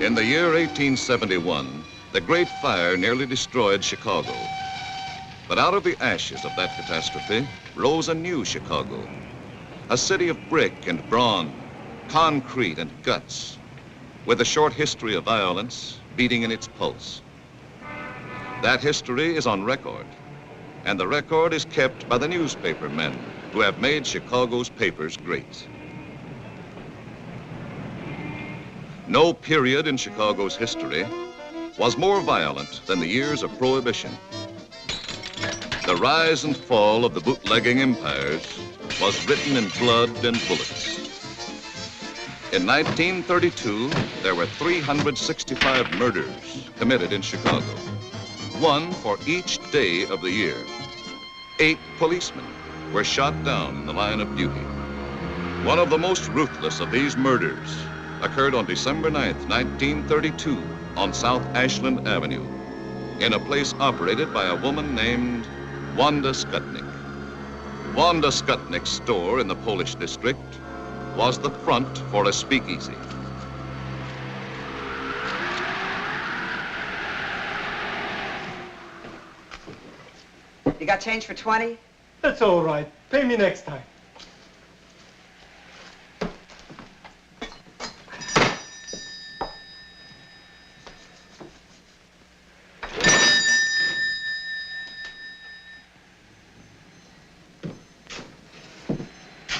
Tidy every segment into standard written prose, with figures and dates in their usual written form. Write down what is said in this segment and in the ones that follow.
In the year 1871, the Great Fire nearly destroyed Chicago. But out of the ashes of that catastrophe rose a new Chicago, a city of brick and brawn, concrete and guts, with a short history of violence beating in its pulse. That history is on record, and the record is kept by the newspaper men who have made Chicago's papers great. No period in Chicago's history was more violent than the years of Prohibition. The rise and fall of the bootlegging empires was written in blood and bullets. In 1932, there were 365 murders committed in Chicago, one for each day of the year. 8 policemen were shot down in the line of duty. One of the most ruthless of these murders occurred on December 9th, 1932, on South Ashland Avenue, in a place operated by a woman named Wanda Skutnik. Wanda Skutnik's store in the Polish district was the front for a speakeasy. You got change for 20? That's all right. Pay me next time.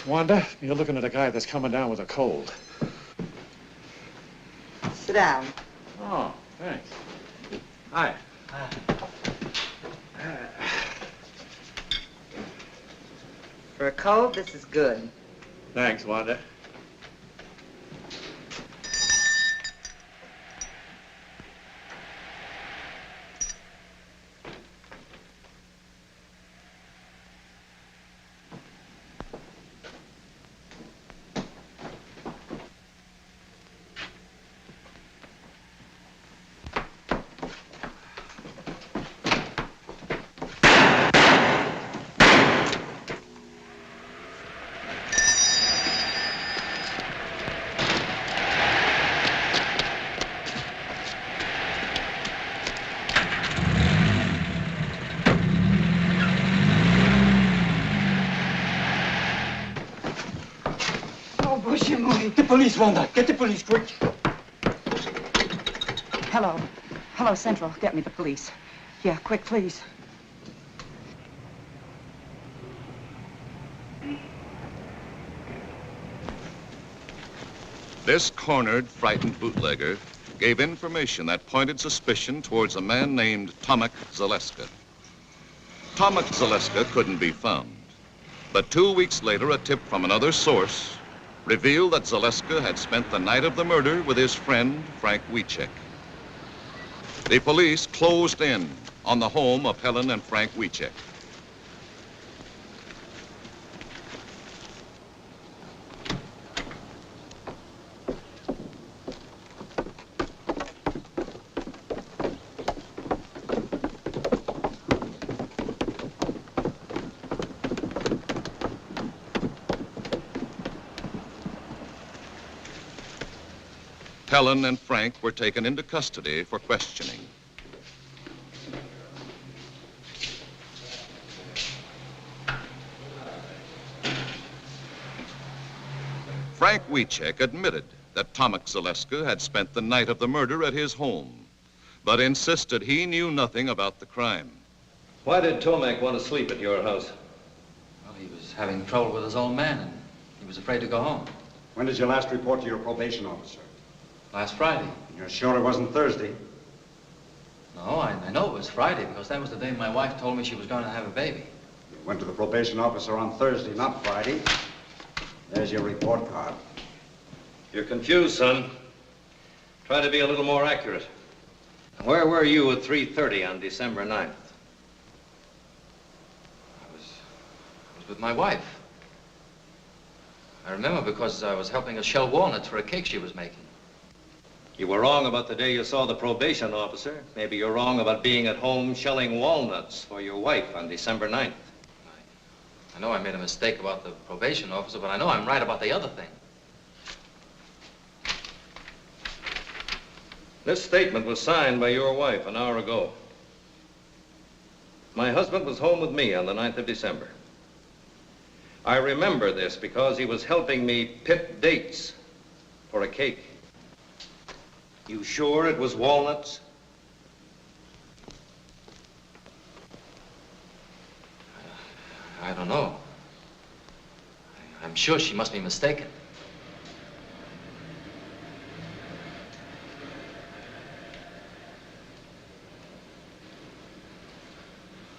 Wanda, you're looking at a guy that's coming down with a cold. Sit down. Oh, thanks. Hi. For a cold, this is good. Thanks, Wanda. Get the police, Wanda. Get the police, quick. Hello. Hello, Central. Get me the police. Yeah, quick, please. This cornered, frightened bootlegger gave information that pointed suspicion towards a man named Tomek Zaleska. Tomek Zaleska couldn't be found, but 2 weeks later, a tip from another source revealed that Zaleska had spent the night of the murder with his friend, Frank Wiecek. The police closed in on the home of Helen and Frank Wiecek. Helen and Frank were taken into custody for questioning. Frank Wiecek admitted that Tomek Zaleska had spent the night of the murder at his home, but insisted he knew nothing about the crime. Why did Tomek want to sleep at your house? Well, he was having trouble with his old man, and he was afraid to go home. When did you last report to your probation officer? Last Friday. You're sure it wasn't Thursday? No, I know it was Friday, because that was the day my wife told me she was going to have a baby. You went to the probation officer on Thursday, not Friday. There's your report card. You're confused, son. Try to be a little more accurate. Where were you at 3:30 on December 9th? I was with my wife. I remember because I was helping her shell walnuts for a cake she was making. You were wrong about the day you saw the probation officer. Maybe you're wrong about being at home shelling walnuts for your wife on December 9th. I know I made a mistake about the probation officer, but I know I'm right about the other thing. This statement was signed by your wife an hour ago. My husband was home with me on the 9th of December. I remember this because he was helping me pick dates for a cake. You sure it was walnuts? I don't know. I'm sure she must be mistaken.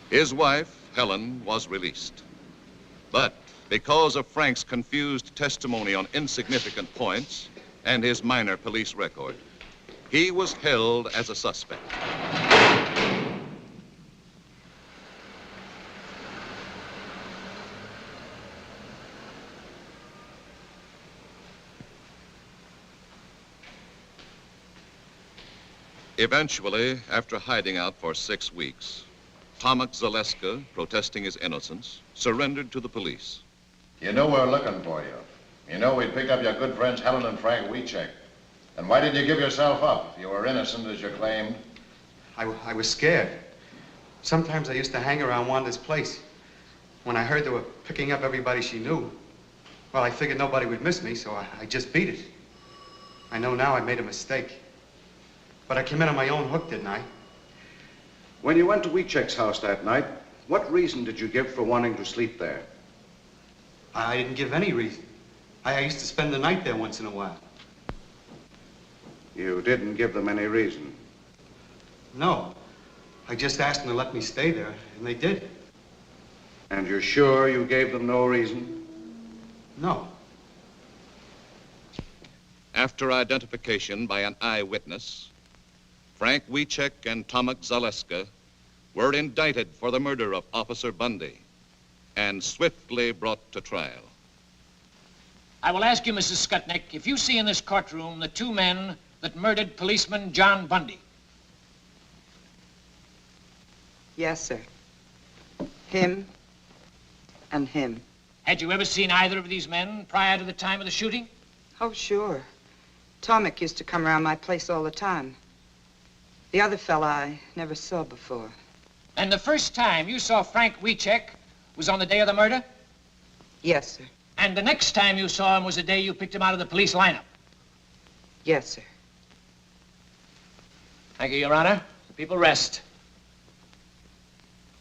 His wife, Helen, was released. But because of Frank's confused testimony on insignificant points and his minor police record, he was held as a suspect. Eventually, after hiding out for 6 weeks, Tomek Zaleska, protesting his innocence, surrendered to the police. You know we're looking for you. You know we'd pick up your good friends Helen and Frank Wiecek. Then why did you give yourself up if you were innocent as you claimed? I was scared. Sometimes I used to hang around Wanda's place. When I heard they were picking up everybody she knew, well, I figured nobody would miss me, so I just beat it. I know now I made a mistake. But I came in on my own hook, didn't I? When you went to Wiecek's house that night, what reason did you give for wanting to sleep there? I didn't give any reason. I used to spend the night there once in a while. You didn't give them any reason? No. I just asked them to let me stay there, and they did. And you're sure you gave them no reason? No. After identification by an eyewitness, Frank Wiecek and Tomek Zaleska were indicted for the murder of Officer Bundy and swiftly brought to trial. I will ask you, Mrs. Skutnik, if you see in this courtroom the 2 men that murdered policeman John Bundy. Yes, sir. Him and him. Had you ever seen either of these men prior to the time of the shooting? Oh, sure. Tomek used to come around my place all the time. The other fella I never saw before. And the first time you saw Frank Wiecek was on the day of the murder? Yes, sir. And the next time you saw him was the day you picked him out of the police lineup? Yes, sir. Thank you, Your Honor. The people rest.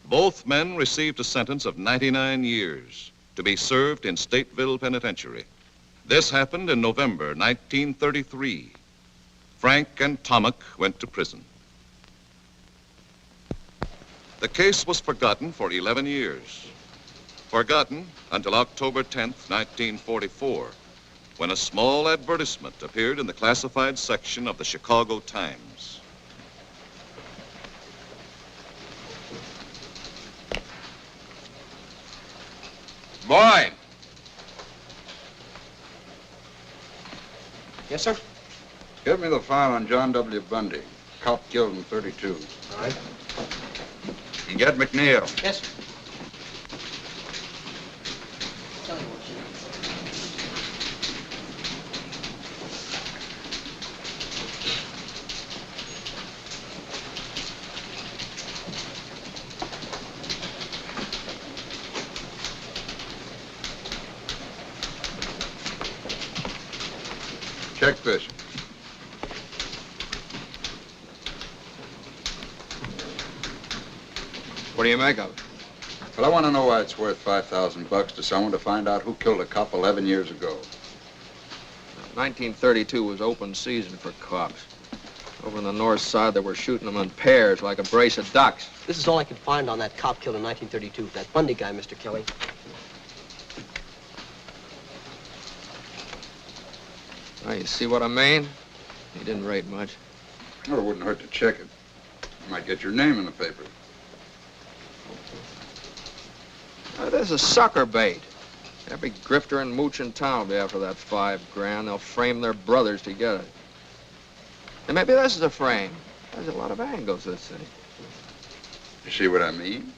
Both men received a sentence of 99 years to be served in Stateville Penitentiary. This happened in November 1933. Frank and Tomek went to prison. The case was forgotten for 11 years. Forgotten until October 10th, 1944, when a small advertisement appeared in the classified section of the Chicago Times. Boy! Yes, sir? Give me the file on John W. Bundy. Cop killed in 32. All right. You get McNeil. Yes, sir. Check this. What do you make of it? Well, I want to know why it's worth $5,000 to someone to find out who killed a cop 11 years ago. 1932 was open season for cops. Over on the north side, they were shooting them in pairs like a brace of ducks. This is all I could find on that cop killed in 1932. That Bundy guy, Mr. Kelly. Now, you see what I mean? He didn't rate much. Well, it wouldn't hurt to check it. You might get your name in the paper. Now, this is sucker bait. Every grifter and mooch in town will be after that $5 grand. They'll frame their brothers to get it. And maybe this is a frame. There's a lot of angles, this thing. You see what I mean?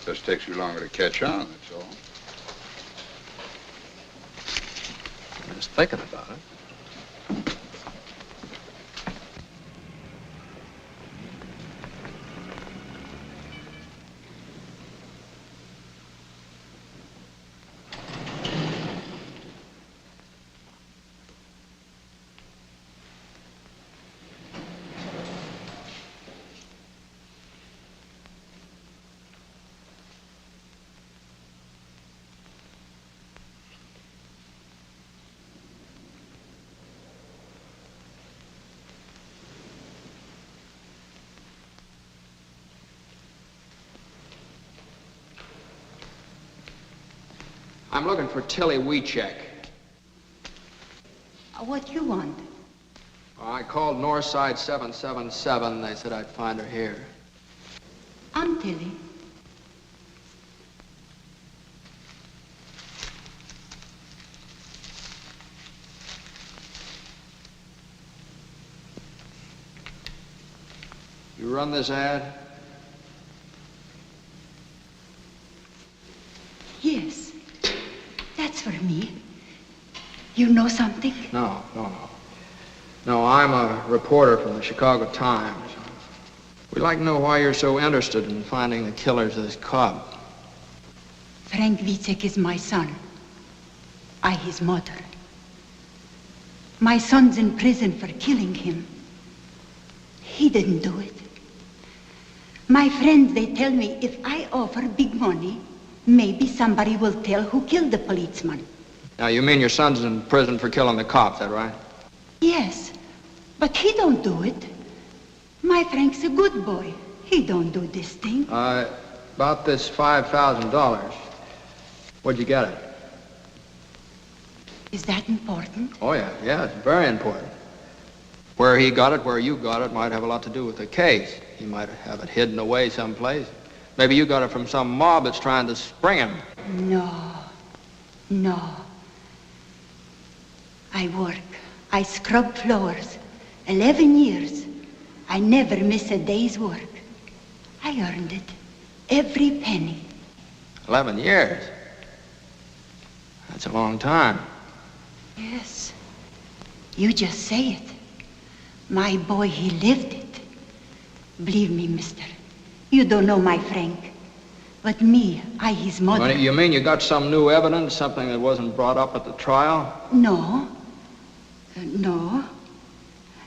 Just takes you longer to catch on, that's all. I'm just thinking about it. I'm looking for Tillie Wiecek. What you want? I called Northside 777. They said I'd find her here. I'm Tillie. You run this ad? Yes. That's for me. You know something? No. No, I'm a reporter from the Chicago Times. We'd like to know why you're so interested in finding the killers of this Cobb. Frank Wiecek is my son. I his mother. My son's in prison for killing him. He didn't do it. My friends, they tell me if I offer big money, maybe somebody will tell who killed the policeman. Now, you mean your son's in prison for killing the cop, is that right? Yes, but he don't do it. My Frank's a good boy. He don't do this thing. About this $5,000. Where'd you get it? Is that important? Oh, yeah, it's very important. Where he got it, where you got it, might have a lot to do with the case. He might have it hidden away someplace. Maybe you got it from some mob that's trying to spring him. No. I work. I scrub floors. 11 years. I never miss a day's work. I earned it. Every penny. 11 years? That's a long time. Yes. You just say it. My boy, he lived it. Believe me, mister. You don't know my Frank. But me, I his mother. Well, you mean you got some new evidence, something that wasn't brought up at the trial? No. No.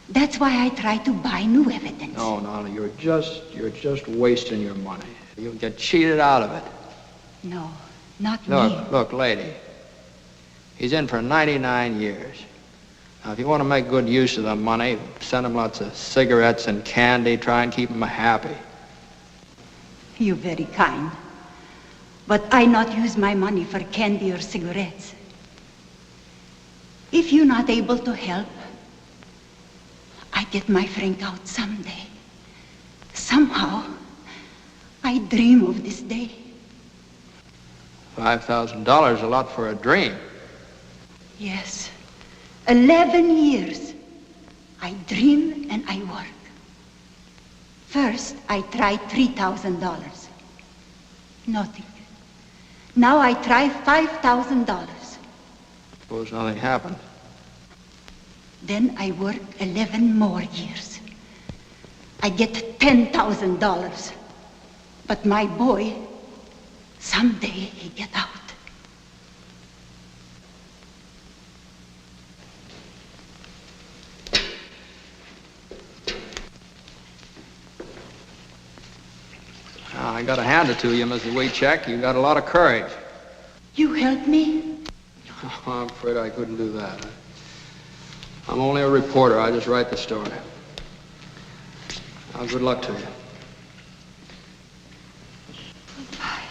That's why I try to buy new evidence. No, you're just wasting your money. You'll get cheated out of it. No, not me. Look, lady. He's in for 99 years. Now, if you want to make good use of the money, send him lots of cigarettes and candy, try and keep him happy. You're very kind. But I not use my money for candy or cigarettes. If you're not able to help, I get my Frank out someday. Somehow, I dream of this day. $5,000 a lot for a dream. Yes. 11 years. I dream and I work. First, I tried $3,000. Nothing. Now I try $5,000. Suppose nothing happened. Then I work 11 more years. I get $10,000. But my boy, someday he get out. I gotta hand it to you, Mrs. Wiecek. You got a lot of courage. You help me? Oh, I'm afraid I couldn't do that. I'm only a reporter. I just write the story. Now, good luck to you. Goodbye.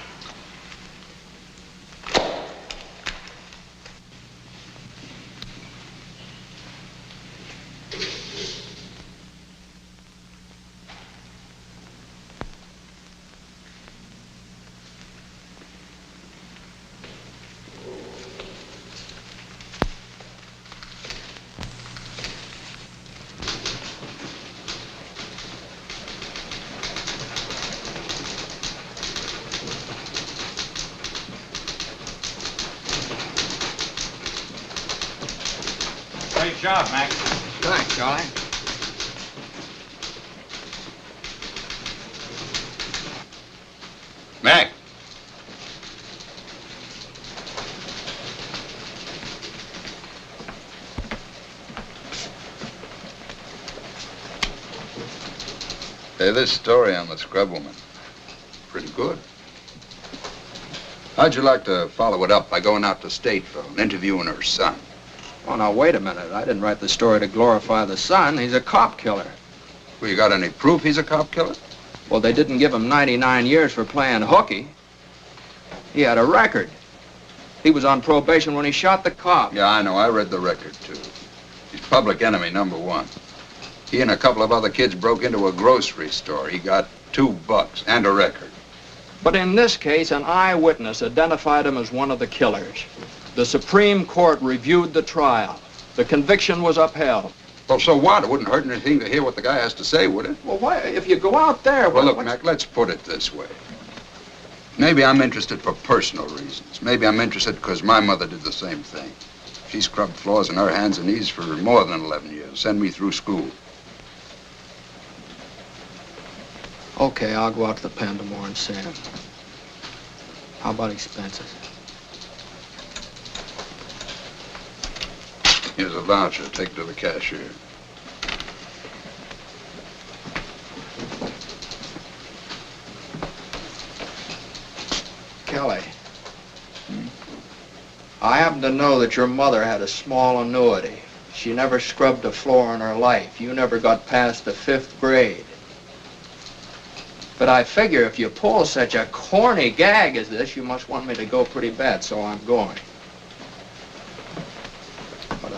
Great job, Max. Thanks, Charlie. Mac. Hey, this story on the scrub woman, pretty good. How'd you like to follow it up by going out to Stateville and interviewing her son? Oh, now, wait a minute. I didn't write the story to glorify the son. He's a cop killer. Well, you got any proof he's a cop killer? Well, they didn't give him 99 years for playing hooky. He had a record. He was on probation when he shot the cop. Yeah, I know. I read the record, too. He's public enemy #1. He and a couple of other kids broke into a grocery store. He got $2 and a record. But in this case, an eyewitness identified him as one of the killers. The Supreme Court reviewed the trial. The conviction was upheld. Well, so what? It wouldn't hurt anything to hear what the guy has to say, would it? Well, why, if you go out there... Well, look, Mac, let's put it this way. Maybe I'm interested for personal reasons. Maybe I'm interested because my mother did the same thing. She scrubbed floors on her hands and knees for more than 11 years. Send me through school. Okay, I'll go out to the pen tomorrow and see him. How about expenses? Here's a voucher. Take it to the cashier. Kelly. I happen to know that your mother had a small annuity. She never scrubbed a floor in her life. You never got past the 5th grade. But I figure if you pull such a corny gag as this, you must want me to go pretty bad, so I'm going. But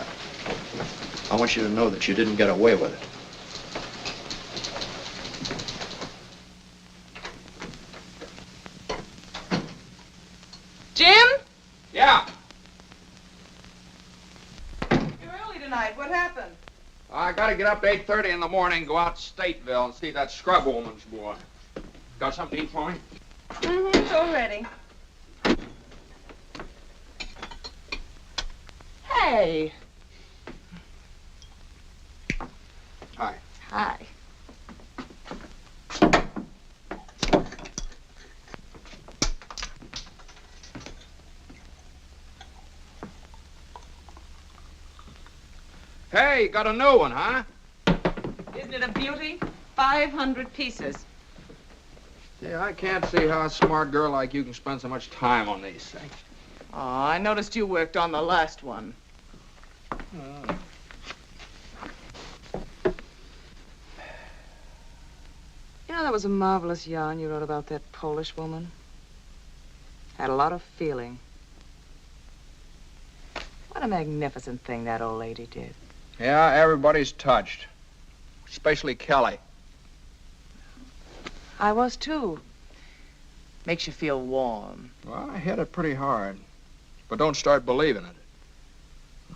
I want you to know that you didn't get away with it. Jim? Yeah? You're early tonight. What happened? I gotta get up at 8:30 in the morning, go out to Stateville and see that scrub woman's boy. Got something to eat for me? Mm-hmm, it's all ready. Hey. Hi. Hi. Hey, got a new one, huh? Isn't it a beauty? 500 pieces. Yeah, I can't see how a smart girl like you can spend so much time on these things. Oh, I noticed you worked on the last one. You know, that was a marvelous yarn you wrote about that Polish woman. Had a lot of feeling. What a magnificent thing that old lady did. Yeah, everybody's touched. Especially Kelly. I was, too. Makes you feel warm. Well, I hit it pretty hard. But don't start believing it.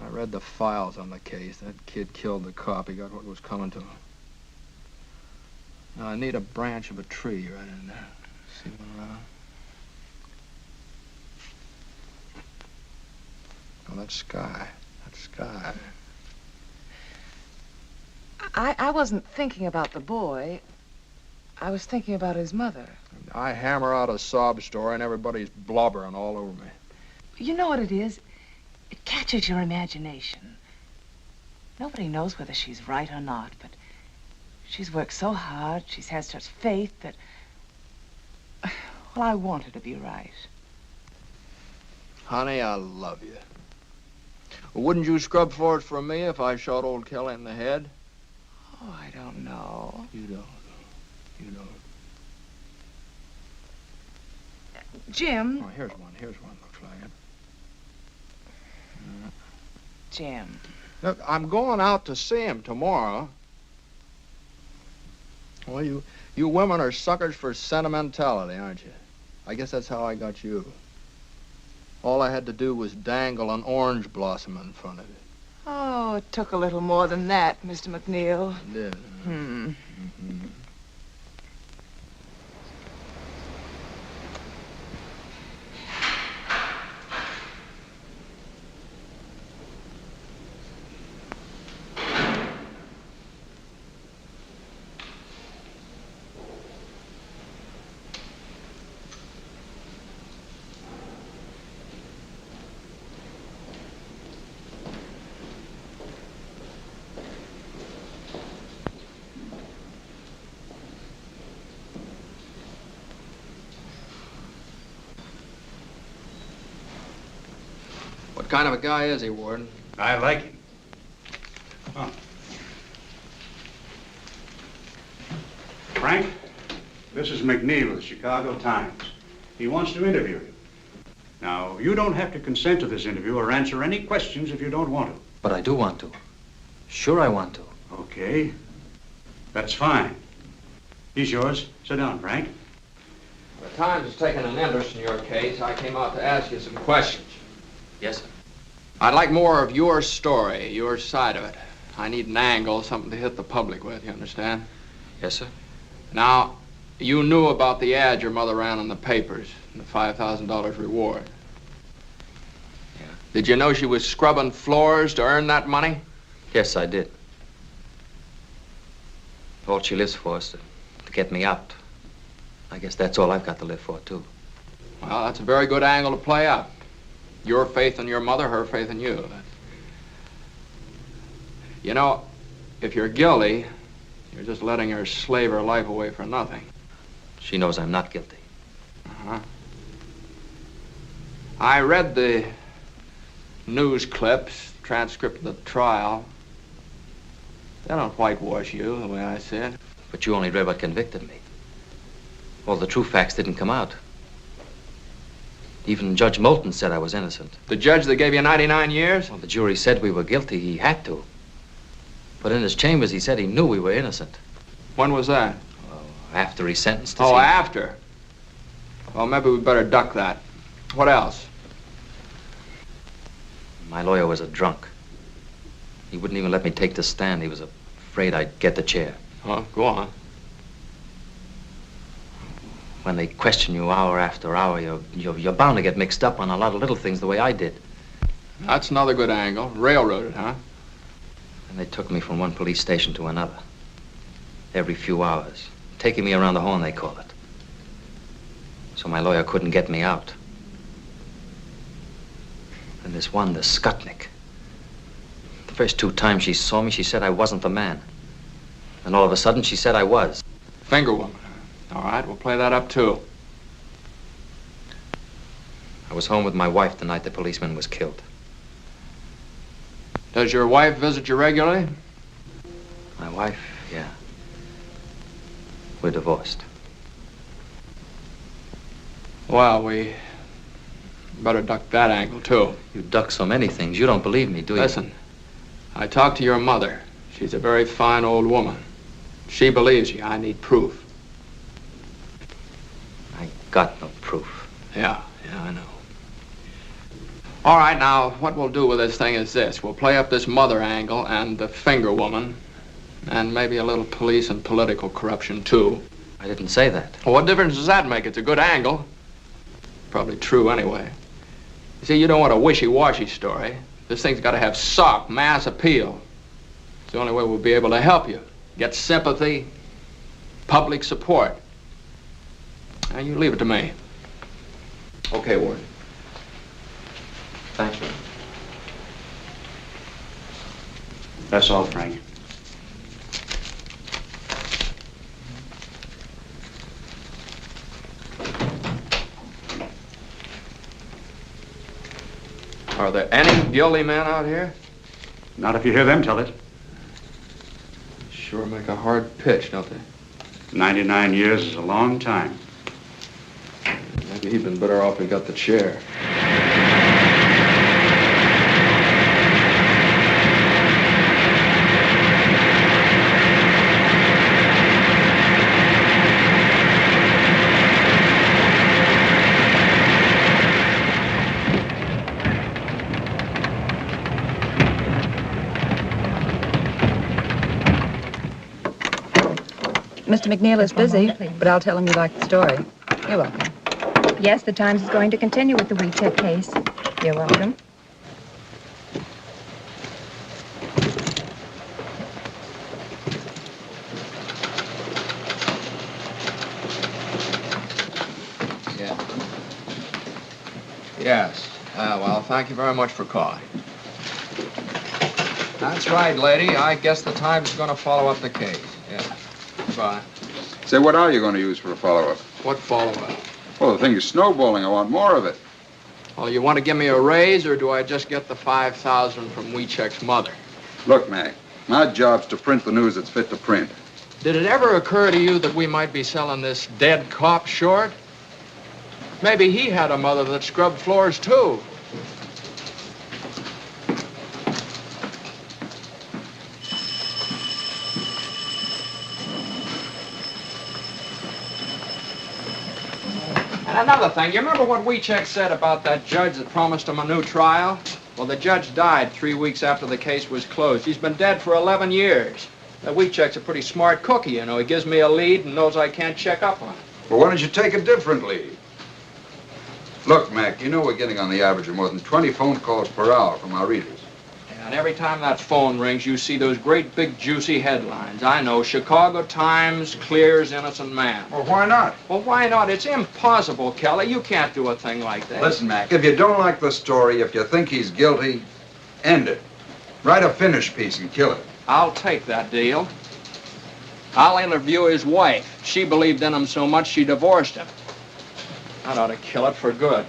I read the files on the case. That kid killed the cop. He got what was coming to him. Now, I need a branch of a tree right in there. See one around? Oh, that sky. That sky. I wasn't thinking about the boy. I was thinking about his mother. I hammer out a sob story and everybody's blubbering all over me. You know what it is? It catches your imagination. Nobody knows whether she's right or not, but she's worked so hard, she's had such faith that, well, I want her to be right. Honey, I love you. Wouldn't you scrub floors for me if I shot old Kelly in the head? Oh, I don't know. You don't. You don't. Jim. Oh, here's one. Here's one. Looks like it. Jim. Look, I'm going out to see him tomorrow. Well, you women are suckers for sentimentality, aren't you? I guess that's how I got you. All I had to do was dangle an orange blossom in front of you. Oh, it took a little more than that, Mr. McNeil. It did. Mm-hmm. What kind of a guy is he, Warden? I like him. Oh. Frank, this is McNeil of the Chicago Times. He wants to interview you. Now, you don't have to consent to this interview or answer any questions if you don't want to. But I do want to. Sure I want to. Okay. That's fine. He's yours. Sit down, Frank. The Times has taken an interest in your case. I came out to ask you some questions. Yes, sir. I'd like more of your story, your side of it. I need an angle, something to hit the public with, you understand? Yes, sir. Now, you knew about the ad your mother ran in the papers, and the $5,000 reward. Yeah. Did you know she was scrubbing floors to earn that money? Yes, I did. All she lives for is to get me out. I guess that's all I've got to live for, too. Well, that's a very good angle to play up. Your faith in your mother, her faith in you. You know, if you're guilty, you're just letting her slave her life away for nothing. She knows I'm not guilty. Uh-huh. I read the news clips, transcript of the trial. They don't whitewash you, the way I see it. But you only read what convicted me. All the true facts didn't come out. Even Judge Moulton said I was innocent. The judge that gave you 99 years? Well, the jury said we were guilty. He had to. But in his chambers, he said he knew we were innocent. When was that? Well, after he sentenced us. Oh, after? Well, maybe we better duck that. What else? My lawyer was a drunk. He wouldn't even let me take the stand. He was afraid I'd get the chair. Oh, go on. When they question you hour after hour, you're bound to get mixed up on a lot of little things the way I did. That's another good angle. Railroaded, huh? And they took me from one police station to another. Every few hours. Taking me around the horn, they call it. So my lawyer couldn't get me out. And this one, the Skutnik. The first 2 times she saw me, she said I wasn't the man. And all of a sudden, she said I was. Finger woman. All right, we'll play that up, too. I was home with my wife the night the policeman was killed. Does your wife visit you regularly? My wife, yeah. We're divorced. Well, we better duck that angle, too. You duck so many things. You don't believe me, do you? Listen, I talked to your mother. She's a very fine old woman. She believes you. I need proof. I got no proof. Yeah, I know. All right, now, what we'll do with this thing is this. We'll play up this mother angle and the finger woman, and maybe a little police and political corruption, too. I didn't say that. Well, what difference does that make? It's a good angle. Probably true, anyway. You see, you don't want a wishy-washy story. This thing's got to have sock, mass appeal. It's the only way we'll be able to help you. Get sympathy, public support. Now, you leave it to me. Okay, Ward. Thank you. That's all, Frank. Are there any guilty men out here? Not if you hear them tell it. Sure make a hard pitch, don't they? 99 years is a long time. Maybe he'd been better off if he got the chair. Mr. McNeil is busy, but I'll tell him you like the story. You're welcome. Yes, the Times is going to continue with the Wiecek case. You're welcome. Yeah. Yes. Well, thank you very much for calling. That's right, lady. I guess the Times is going to follow up the case. Yeah. Goodbye. Say, what are you going to use for a follow-up? What follow-up? Well, the thing is snowballing. I want more of it. Well, you want to give me a raise, or do I just get the $5,000 from Wiecek's mother? Look, Mac, my job's to print the news that's fit to print. Did it ever occur to you that we might be selling this dead cop short? Maybe he had a mother that scrubbed floors, too. And another thing, you remember what Wiecek said about that judge that promised him a new trial? Well, the judge died 3 weeks after the case was closed. He's been dead for 11 years. That Wiecek's a pretty smart cookie, you know. He gives me a lead and knows I can't check up on it. Well, why don't you take a different lead? Look, Mac, you know we're getting on the average of more than 20 phone calls per hour from our readers. And every time that phone rings, you see those great big juicy headlines. I know, Chicago Times clears innocent man. Well, why not? Well, why not? It's impossible, Kelly. You can't do a thing like that. Listen, Mac, if you don't like the story, if you think he's guilty, end it. Write a finish piece and kill it. I'll take that deal. I'll interview his wife. She believed in him so much she divorced him. That ought to kill it for good.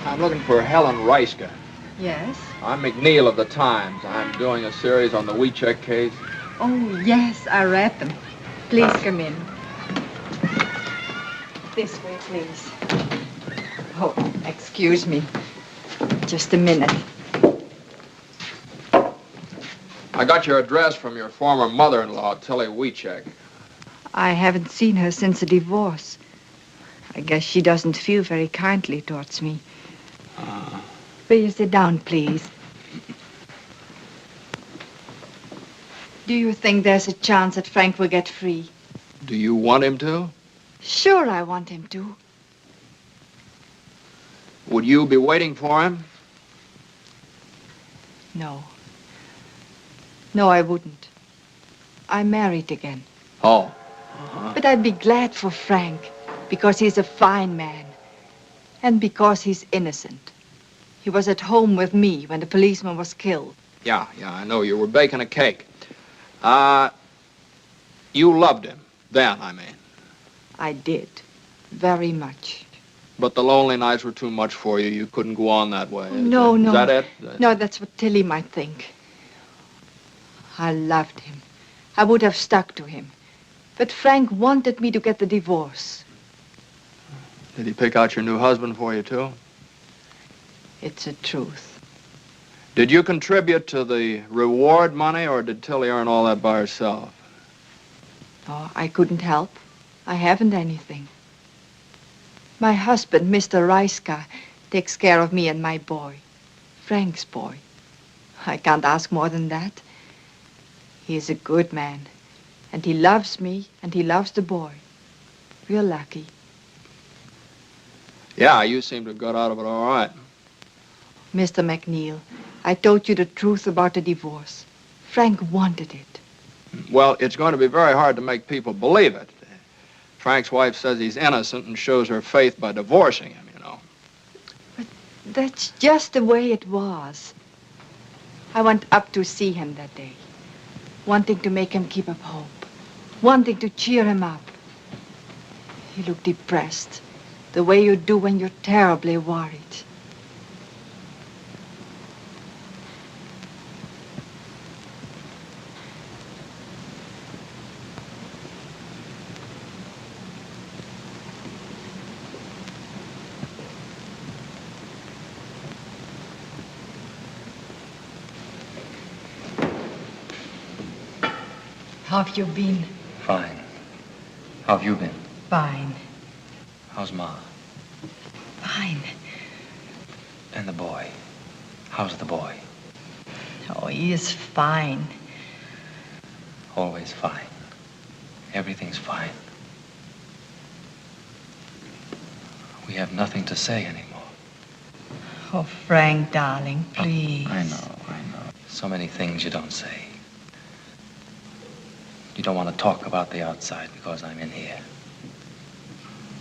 I'm looking for Helen Reiska. Yes? I'm McNeil of the Times. I'm doing a series on the Wiecek case. Oh, yes, I read them. Please come in. This way, please. Oh, excuse me. Just a minute. I got your address from your former mother-in-law, Tillie Wiecek. I haven't seen her since the divorce. I guess she doesn't feel very kindly towards me. Will you sit down, please? Do you think there's a chance that Frank will get free? Do you want him to? Sure, I want him to. Would you be waiting for him? No. No, I wouldn't. I'm married again. Oh. But I'd be glad for Frank, because he's a fine man. And because he's innocent. He was at home with me when the policeman was killed. Yeah, I know. You were baking a cake. You loved him. Then, I mean. I did. Very much. But the lonely nights were too much for you. You couldn't go on that way. No. Is that it? No, that's what Tillie might think. I loved him. I would have stuck to him. But Frank wanted me to get the divorce. Did he pick out your new husband for you, too? It's the truth. Did you contribute to the reward money, or did Tillie earn all that by herself? Oh, I couldn't help. I haven't anything. My husband, Mr. Reiska, takes care of me and my boy. Frank's boy. I can't ask more than that. He is a good man. And he loves me, and he loves the boy. We're lucky. Yeah, you seem to have got out of it all right. Mr. McNeil, I told you the truth about the divorce. Frank wanted it. Well, it's going to be very hard to make people believe it. Frank's wife says he's innocent and shows her faith by divorcing him, you know. But that's just the way it was. I went up to see him that day, wanting to make him keep up hope, wanting to cheer him up. He looked depressed, the way you do when you're terribly worried. How have you been? Fine. How have you been? Fine. How's Ma? Fine. And the boy? How's the boy? Oh, he is fine. Always fine. Everything's fine. We have nothing to say anymore. Oh, Frank, darling, please. I know. So many things you don't say. You don't want to talk about the outside because I'm in here.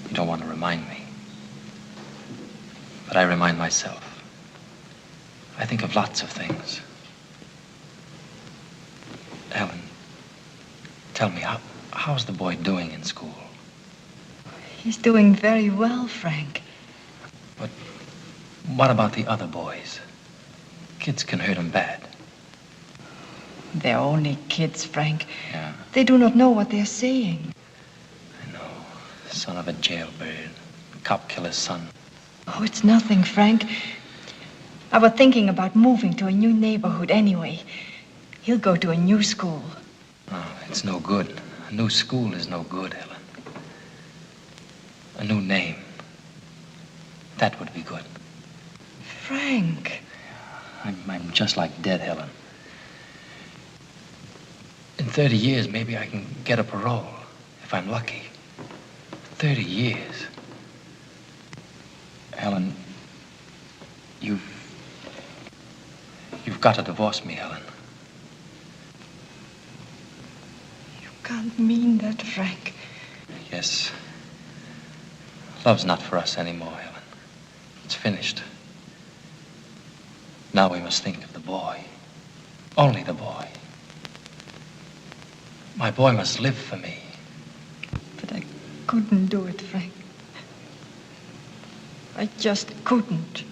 You don't want to remind me. But I remind myself. I think of lots of things. Ellen, tell me, how's the boy doing in school? He's doing very well, Frank. What about the other boys? Kids can hurt him bad. They're only kids, Frank. Yeah. They do not know what they're saying. Son of a jailbird. Cop killer's son. Oh, it's nothing, Frank. I was thinking about moving to a new neighborhood anyway. He'll go to a new school. Oh, it's no good. A new school is no good, Helen. A new name. That would be good. Frank. I'm just like dead, Helen. In 30 years, maybe I can get a parole, if I'm lucky. 30 years. Helen, you've got to divorce me, Helen. You can't mean that, Frank. Yes. Love's not for us anymore, Helen. It's finished. Now we must think of the boy. Only the boy. My boy must live for me. But I couldn't do it, Frank. I just couldn't.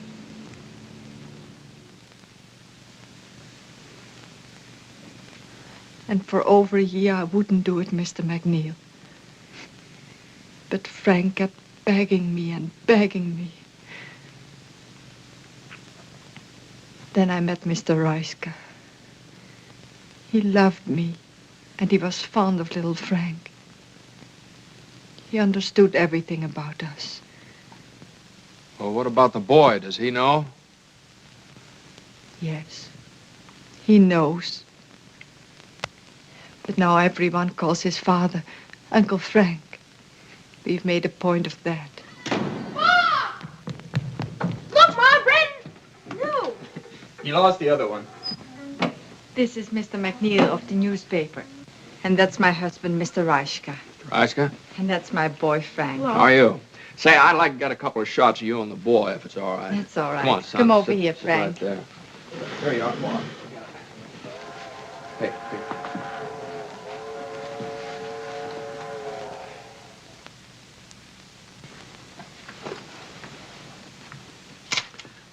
And for over a year, I wouldn't do it, Mr. McNeil. But Frank kept begging me and begging me. Then I met Mr. Reiska. He loved me, and he was fond of little Frank. He understood everything about us. Well, what about the boy? Does he know? Yes, he knows. But now everyone calls his father Uncle Frank. We've made a point of that. Look, Mom, Brandon! No! You lost the other one. This is Mr. McNeil of the newspaper. And that's my husband, Mr. Reiska. Reiska? And that's my boy, Frank. How are you? Say, I'd like to get a couple of shots of you and the boy, if it's all right. That's all right. Come on, son. Come over Sit here, Frank. Right there. There you are. Come on. Hey, here.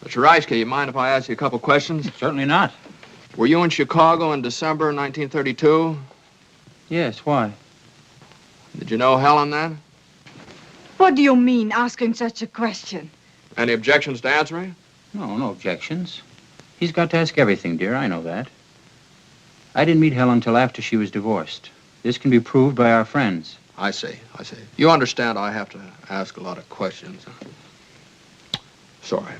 Mr. Reiska, you mind if I ask you a couple questions? Certainly not. Were you in Chicago in December 1932? Yes, why? Did you know Helen then? What do you mean, asking such a question? Any objections to answering? No objections. He's got to ask everything, dear. I know that. I didn't meet Helen till after she was divorced. This can be proved by our friends. I see. You understand I have to ask a lot of questions. Sorry.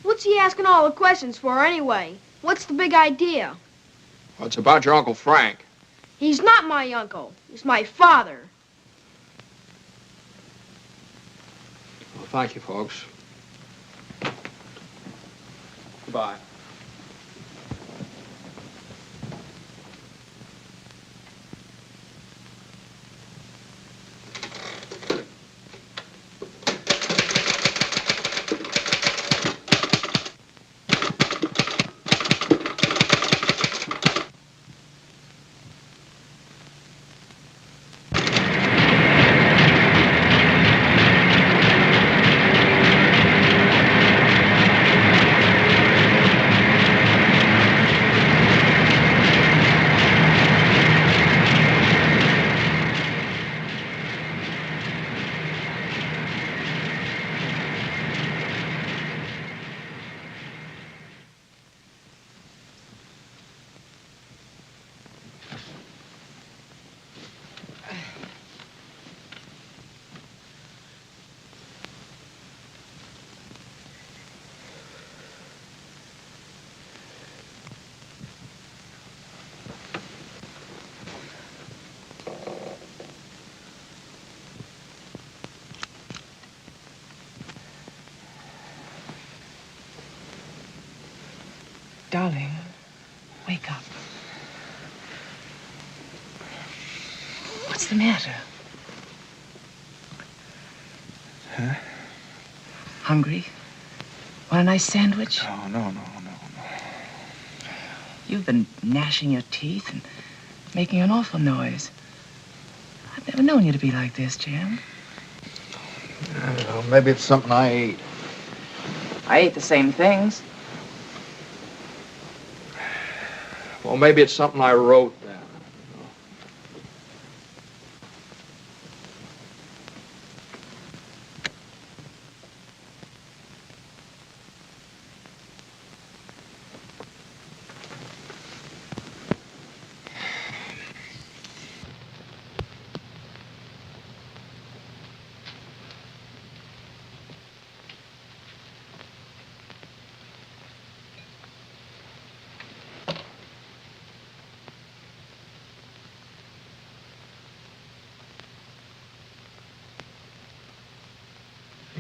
What's he asking all the questions for anyway? What's the big idea? Well, it's about your Uncle Frank. He's not my uncle. He's my father. Well, thank you, folks. Goodbye. Darling, wake up. What's the matter? Huh? Hungry? Want a nice sandwich? No. You've been gnashing your teeth and making an awful noise. I've never known you to be like this, Jim. I don't know, maybe it's something I ate. I ate the same things. Well, maybe it's something I wrote down.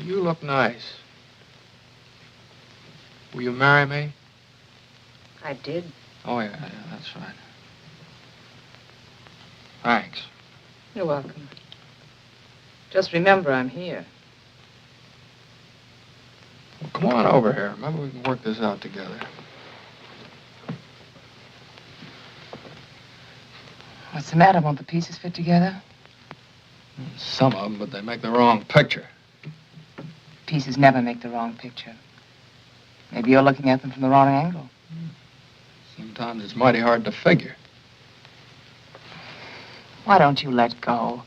You look nice. Will you marry me? I did. Oh, yeah, that's right. Thanks. You're welcome. Just remember I'm here. Well, come on over here. Maybe we can work this out together. What's the matter? Won't the pieces fit together? Some of them, but they make the wrong picture. Pieces never make the wrong picture. Maybe you're looking at them from the wrong angle. Sometimes it's mighty hard to figure. Why don't you let go?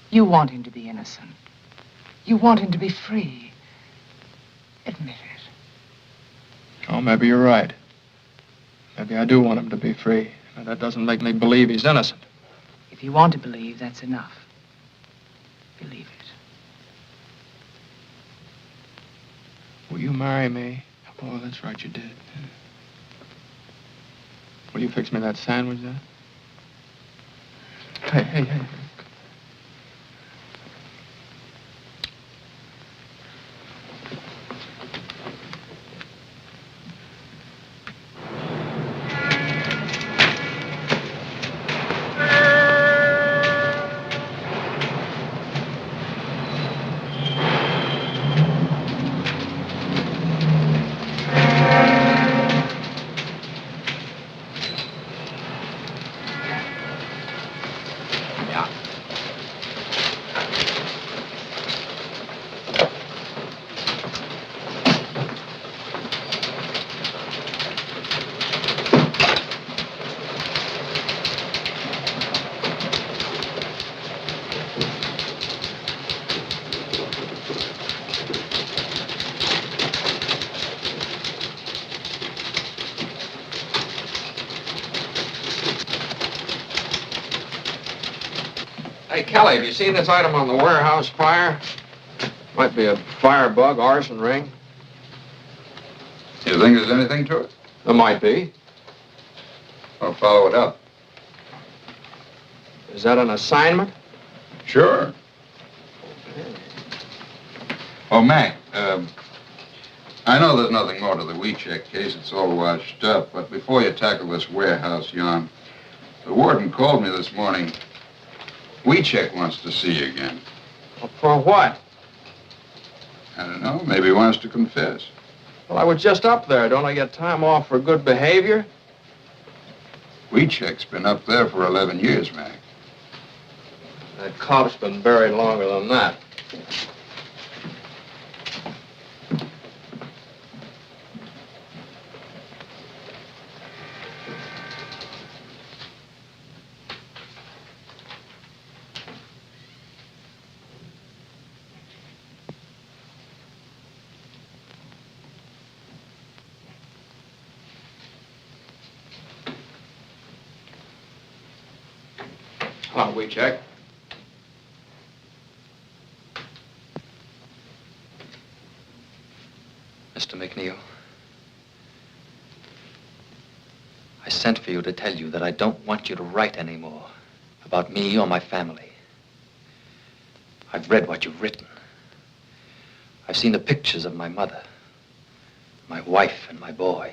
You want him to be innocent. You want him to be free. Admit it. Oh, maybe you're right. Maybe I do want him to be free. And that doesn't make me believe he's innocent. If you want to believe, that's enough. Believe it. Will you marry me? Oh, that's right, you did. Will you fix me that sandwich then? Hey. Hey, Kelly, have you seen this item on the warehouse fire? Might be a firebug, arson ring. You think there's anything to it? There might be. I'll follow it up. Is that an assignment? Sure. Oh, Mac, I know there's nothing more to the Wiecek case. It's all washed up. But before you tackle this warehouse yarn, the warden called me this morning. Wiecek wants to see you again. Well, for what? I don't know. Maybe he wants to confess. Well, I was just up there. Don't I get time off for good behavior? Wiecek's been up there for 11 years, Mac. That Cobb's been buried longer than that. Hello, Wiecek. Mr. McNeil, I sent for you to tell you that I don't want you to write anymore about me or my family. I've read what you've written. I've seen the pictures of my mother, my wife, and my boy.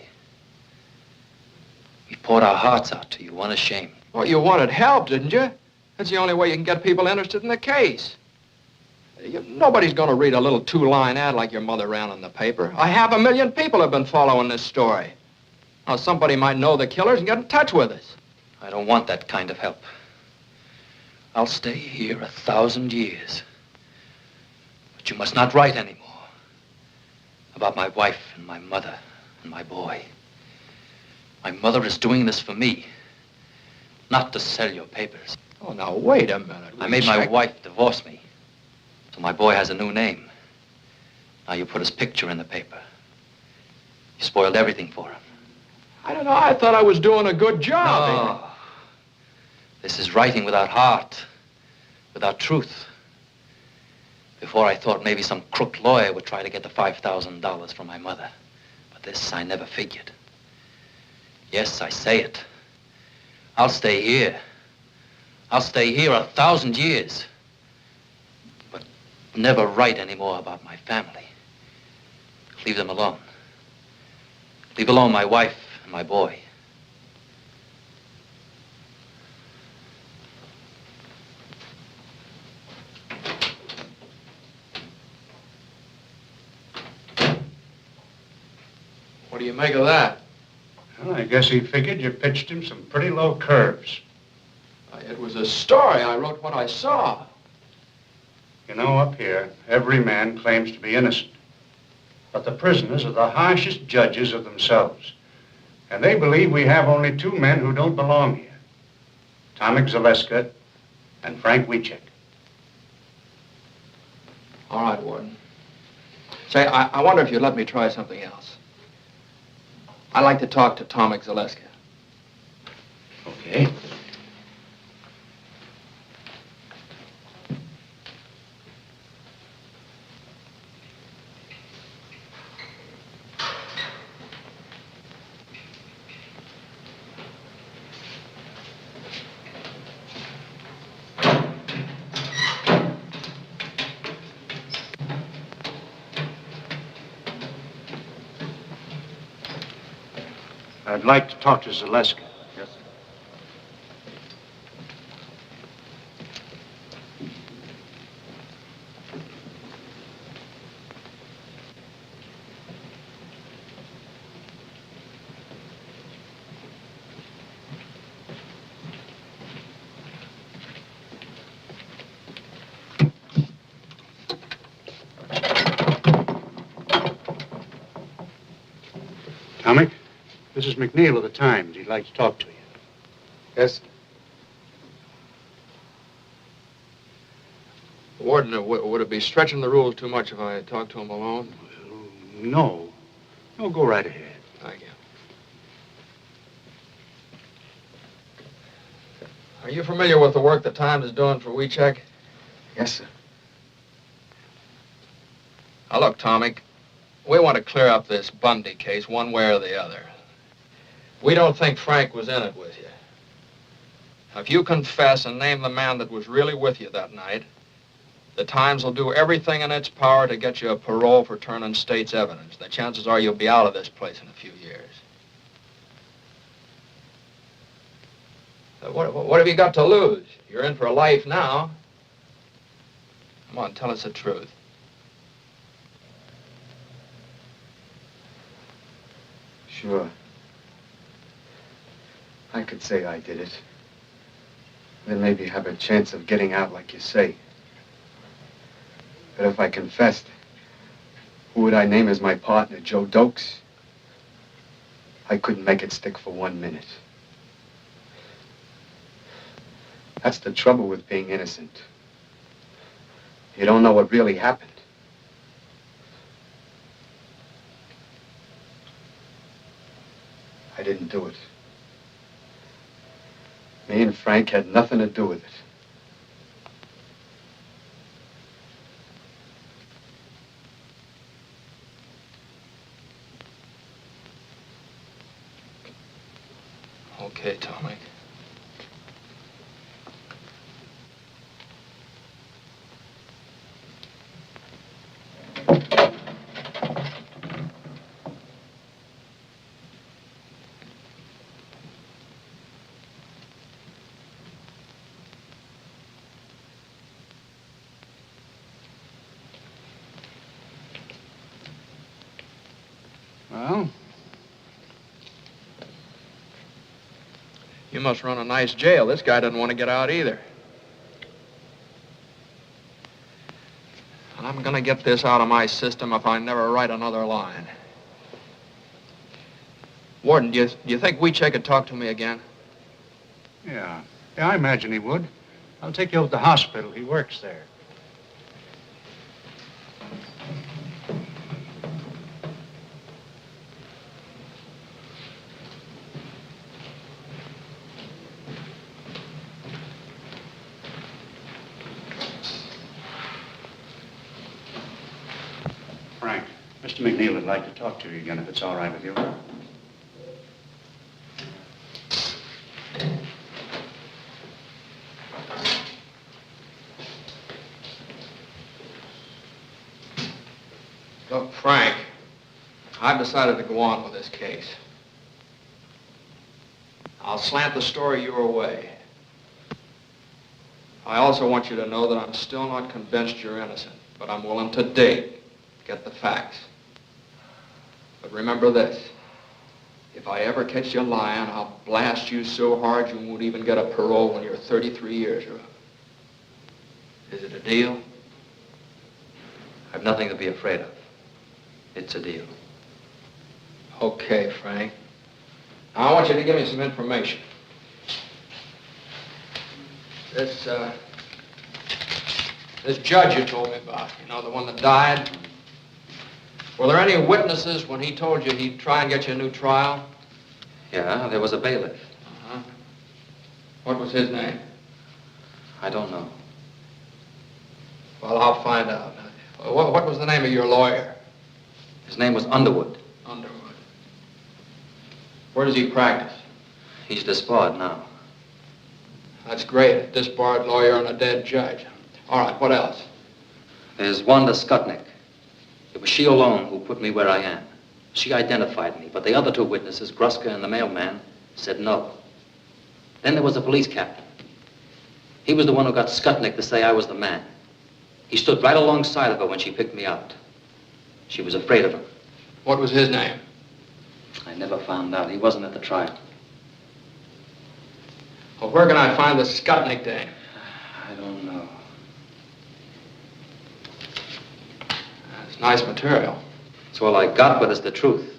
We poured our hearts out to you, unashamed. Well, you wanted help, didn't you? That's the only way you can get people interested in the case. Nobody's going to read a little two-line ad like your mother ran in the paper. 500,000 people have been following this story. Now, somebody might know the killers and get in touch with us. I don't want that kind of help. I'll stay here 1,000 years. But you must not write anymore about my wife and my mother and my boy. My mother is doing this for me, not to sell your papers. Oh, now, wait a minute. I made my wife divorce me, so my boy has a new name. Now you put his picture in the paper. You spoiled everything for him. I don't know. I thought I was doing a good job. No. This is writing without heart, without truth. Before I thought maybe some crook lawyer would try to get the $5,000 from my mother. But this I never figured. Yes, I say it. I'll stay here. I'll stay here 1,000 years. But never write anymore about my family. Leave them alone. Leave alone my wife and my boy. What do you make of that? Well, I guess he figured you pitched him some pretty low curves. It was a story. I wrote what I saw. You know, up here, every man claims to be innocent. But the prisoners are the harshest judges of themselves. And they believe we have only two men who don't belong here. Tomek Zaleska and Frank Wiecek. All right, Warden. Say, I wonder if you'd let me try something else. I'd like to talk to Tomek Zaleska. Okay. I'd like to talk to Zaleska. Yes, sir. Tomek, this is McNeil of the Times. He'd like to talk to you. Yes? Warden, would it be stretching the rules too much if I talked to him alone? No. No, go right ahead. Thank you. Are you familiar with the work the Times is doing for Wiecek? Yes, sir. Now, look, Tomek, we want to clear up this Bundy case one way or the other. We don't think Frank was in it with you. Now, if you confess and name the man that was really with you that night, the Times will do everything in its power to get you a parole for turning state's evidence. The chances are you'll be out of this place in a few years. What have you got to lose? You're in for a life now. Come on, tell us the truth. Sure. I could say I did it. Then maybe have a chance of getting out like you say. But if I confessed, who would I name as my partner? Joe Dokes? I couldn't make it stick for 1 minute. That's the trouble with being innocent. You don't know what really happened. I didn't do it. Me and Frank had nothing to do with it. Okay, Tomek. Well? You must run a nice jail. This guy doesn't want to get out either. And I'm gonna get this out of my system if I never write another line. Warden, do you think Wiecek could talk to me again? Yeah, I imagine he would. I'll take you over to the hospital. He works there. Frank, Mr. McNeil would like to talk to you again, if it's all right with you. Look, Frank, I've decided to go on with this case. I'll slant the story your way. I also want you to know that I'm still not convinced you're innocent, but I'm willing to dig, get the facts. But remember this, if I ever catch you lying, I'll blast you so hard you won't even get a parole when you're 33 years old. Is it a deal? I've nothing to be afraid of. It's a deal. Okay, Frank. Now, I want you to give me some information. This judge you told me about, you know, the one that died. Were there any witnesses when he told you he'd try and get you a new trial? Yeah, there was a bailiff. Uh-huh. What was his name? I don't know. Well, I'll find out. What was the name of your lawyer? His name was Underwood. Underwood. Where does he practice? He's disbarred now. That's great. A disbarred lawyer and a dead judge. All right, what else? There's Wanda Skutnik. It was she alone who put me where I am. She identified me, but the other two witnesses, Gruska and the mailman, said no. Then there was the police captain. He was the one who got Skutnik to say I was the man. He stood right alongside of her when she picked me out. She was afraid of him. What was his name? I never found out. He wasn't at the trial. Well, where can I find the Skutnik dame? I don't know. That's nice material. It's all I got, but it's the truth.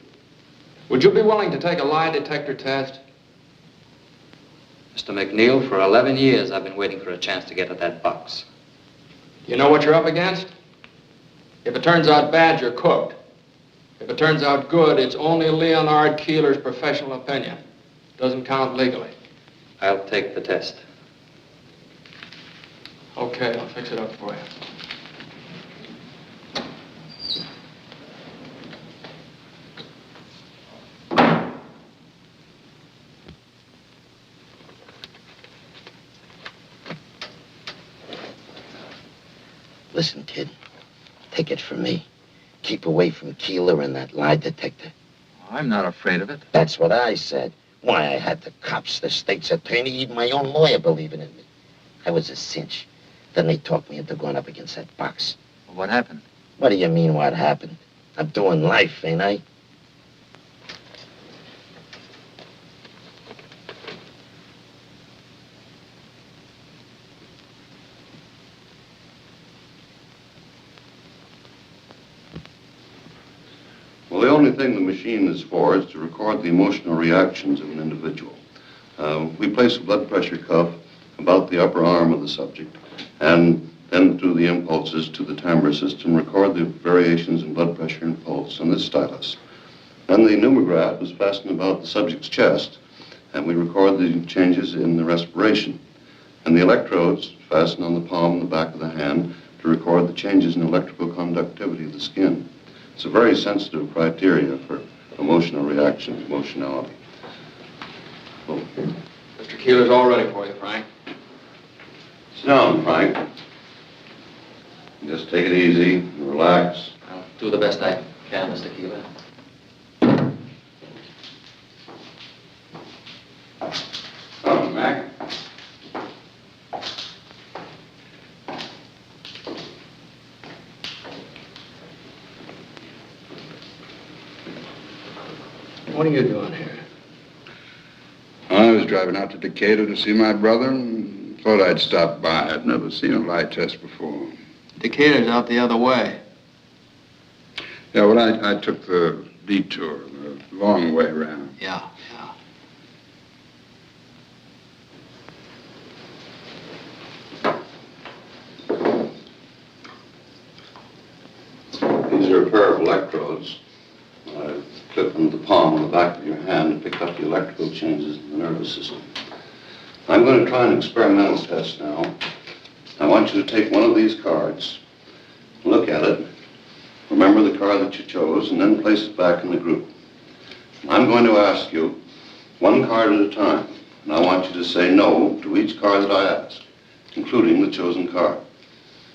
Would you be willing to take a lie detector test? Mr. McNeil, for 11 years, I've been waiting for a chance to get at that box. You know what you're up against? If it turns out bad, you're cooked. If it turns out good, it's only Leonard Keeler's professional opinion. Doesn't count legally. I'll take the test. Okay, I'll fix it up for you. Listen, kid, take it from me. Keep away from Keeler and that lie detector. I'm not afraid of it. That's what I said. Why, I had the cops, the state's attorney, even my own lawyer believing in me. I was a cinch. Then they talked me into going up against that box. What happened? What do you mean, what happened? I'm doing life, ain't I? Well, the only thing the machine is for is to record the emotional reactions of an individual. We place a blood pressure cuff about the upper arm of the subject, and then through the impulses to the timbre system, record the variations in blood pressure and pulse on this stylus. Then the pneumograph is fastened about the subject's chest, and we record the changes in the respiration. And the electrodes fastened on the palm and the back of the hand to record the changes in electrical conductivity of the skin. It's a very sensitive criteria for emotional reaction, emotionality. Oh. Mr. Keeler's all ready for you, Frank. Sit down, Frank. Just take it easy and relax. I'll do the best I can, Mr. Keeler. Come, Mac. What are you doing here? I was driving out to Decatur to see my brother and thought I'd stop by. I'd never seen a lie test before. Decatur's out the other way. Yeah, well, I took the detour, the long way around. Yeah. These are a pair of electrodes. I clip them to the palm on the back of your hand to pick up the electrical changes in the nervous system. I'm going to try an experimental test now. I want you to take one of these cards, look at it, remember the card that you chose, and then place it back in the group. I'm going to ask you one card at a time, and I want you to say no to each card that I ask, including the chosen card.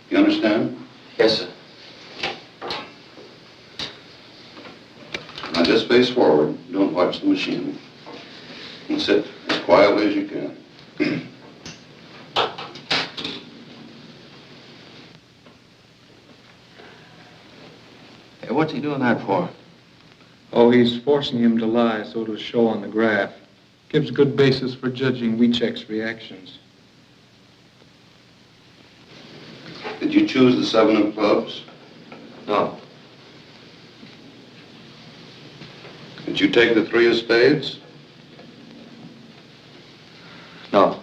You understand? Yes, sir. Now just face forward, don't watch the machine, and sit as quietly as you can. Hey, what's he doing that for? Oh, he's forcing him to lie so it'll show on the graph. Gives good basis for judging Wiecek's reactions. Did you choose the 7 of clubs? No. Did you take the 3 of spades? No.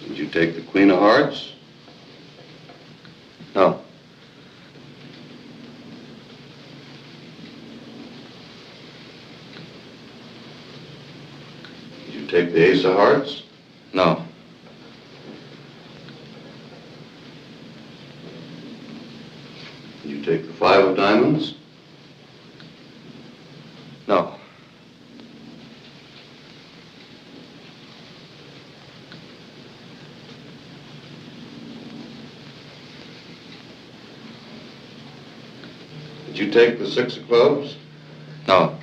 Did you take the Queen of Hearts? No. Did you take the Ace of Hearts? No. Did you take the 5 of Diamonds? No. Did you take the 6 of Clubs? No.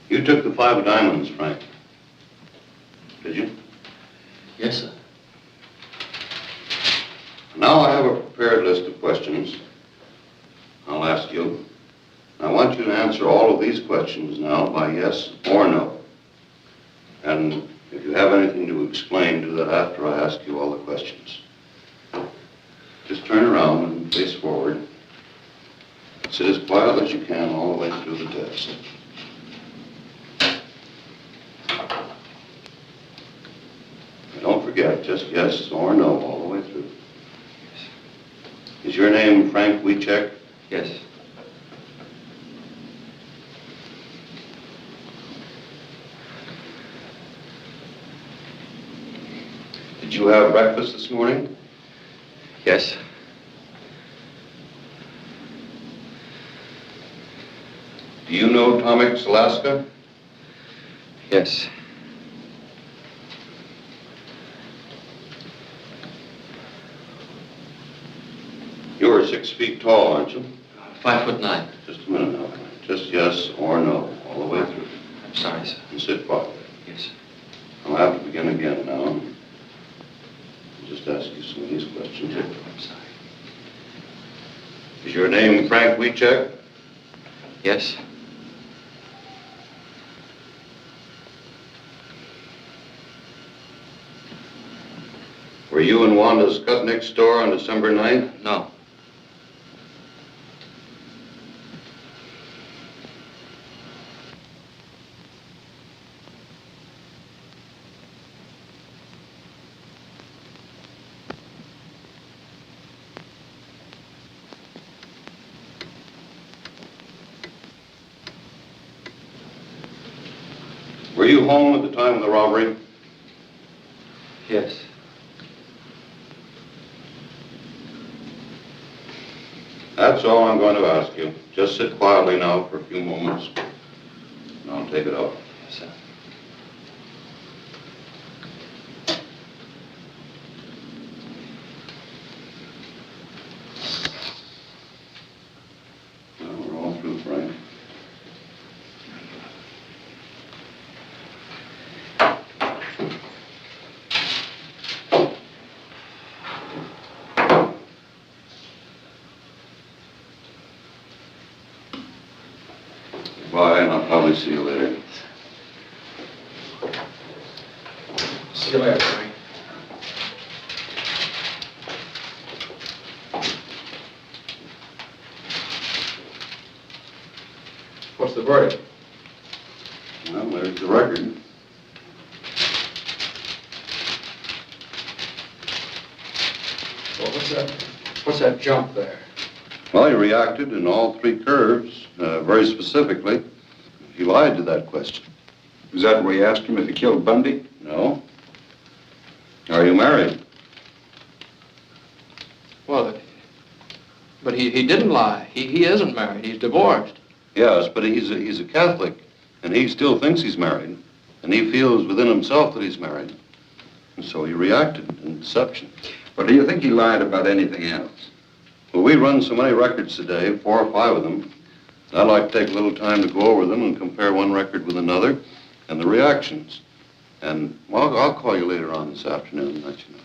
You took the 5 of Diamonds, Frank. Did you? Yes, sir. Now I have a prepared list of questions I'll ask you. I want you to answer all of these questions now by yes or no. And if you have anything to explain, do that after I ask you all the questions. Just turn around and face forward. Sit as quiet as you can all the way through the test. And don't forget, just yes or no all the way through. Is your name Frank Wiecek? Yes. Did you have breakfast this morning? Yes. Do you know Tomek Zaleska? Yes. You're 6 feet tall, aren't you? 5'9". Just a minute now. Just yes or no, all the way through. I'm sorry, sir. And sit quietly. Yes. I'll have to begin again now. I'll just ask you some of these questions. I'm sorry. Is your name Frank Wiecek? Yes. Were you in Wanda's Skutnik store on December 9th? No. Were you home at the time of the robbery? Yes. That's all I'm going to ask you. Just sit quietly now for a few moments, and I'll take it up. Yes, sir. Now we're all through, Frank. Bye, and I'll probably see you later. See you later, Frank. What's the verdict? Well, there's the record. Well, what's that jump there? Well, he reacted in all three curves, very specifically. He lied to that question. Is that where you asked him if he killed Bundy? No. Are you married? Well, but he didn't lie. He isn't married. He's divorced. Yes, but he's a Catholic, and he still thinks he's married, and he feels within himself that he's married. And so he reacted in deception. But do you think he lied about anything else? Well, we run so many records today, 4 or 5 of them. I'd like to take a little time to go over them and compare one record with another and the reactions. And, well, I'll call you later on this afternoon and let you know.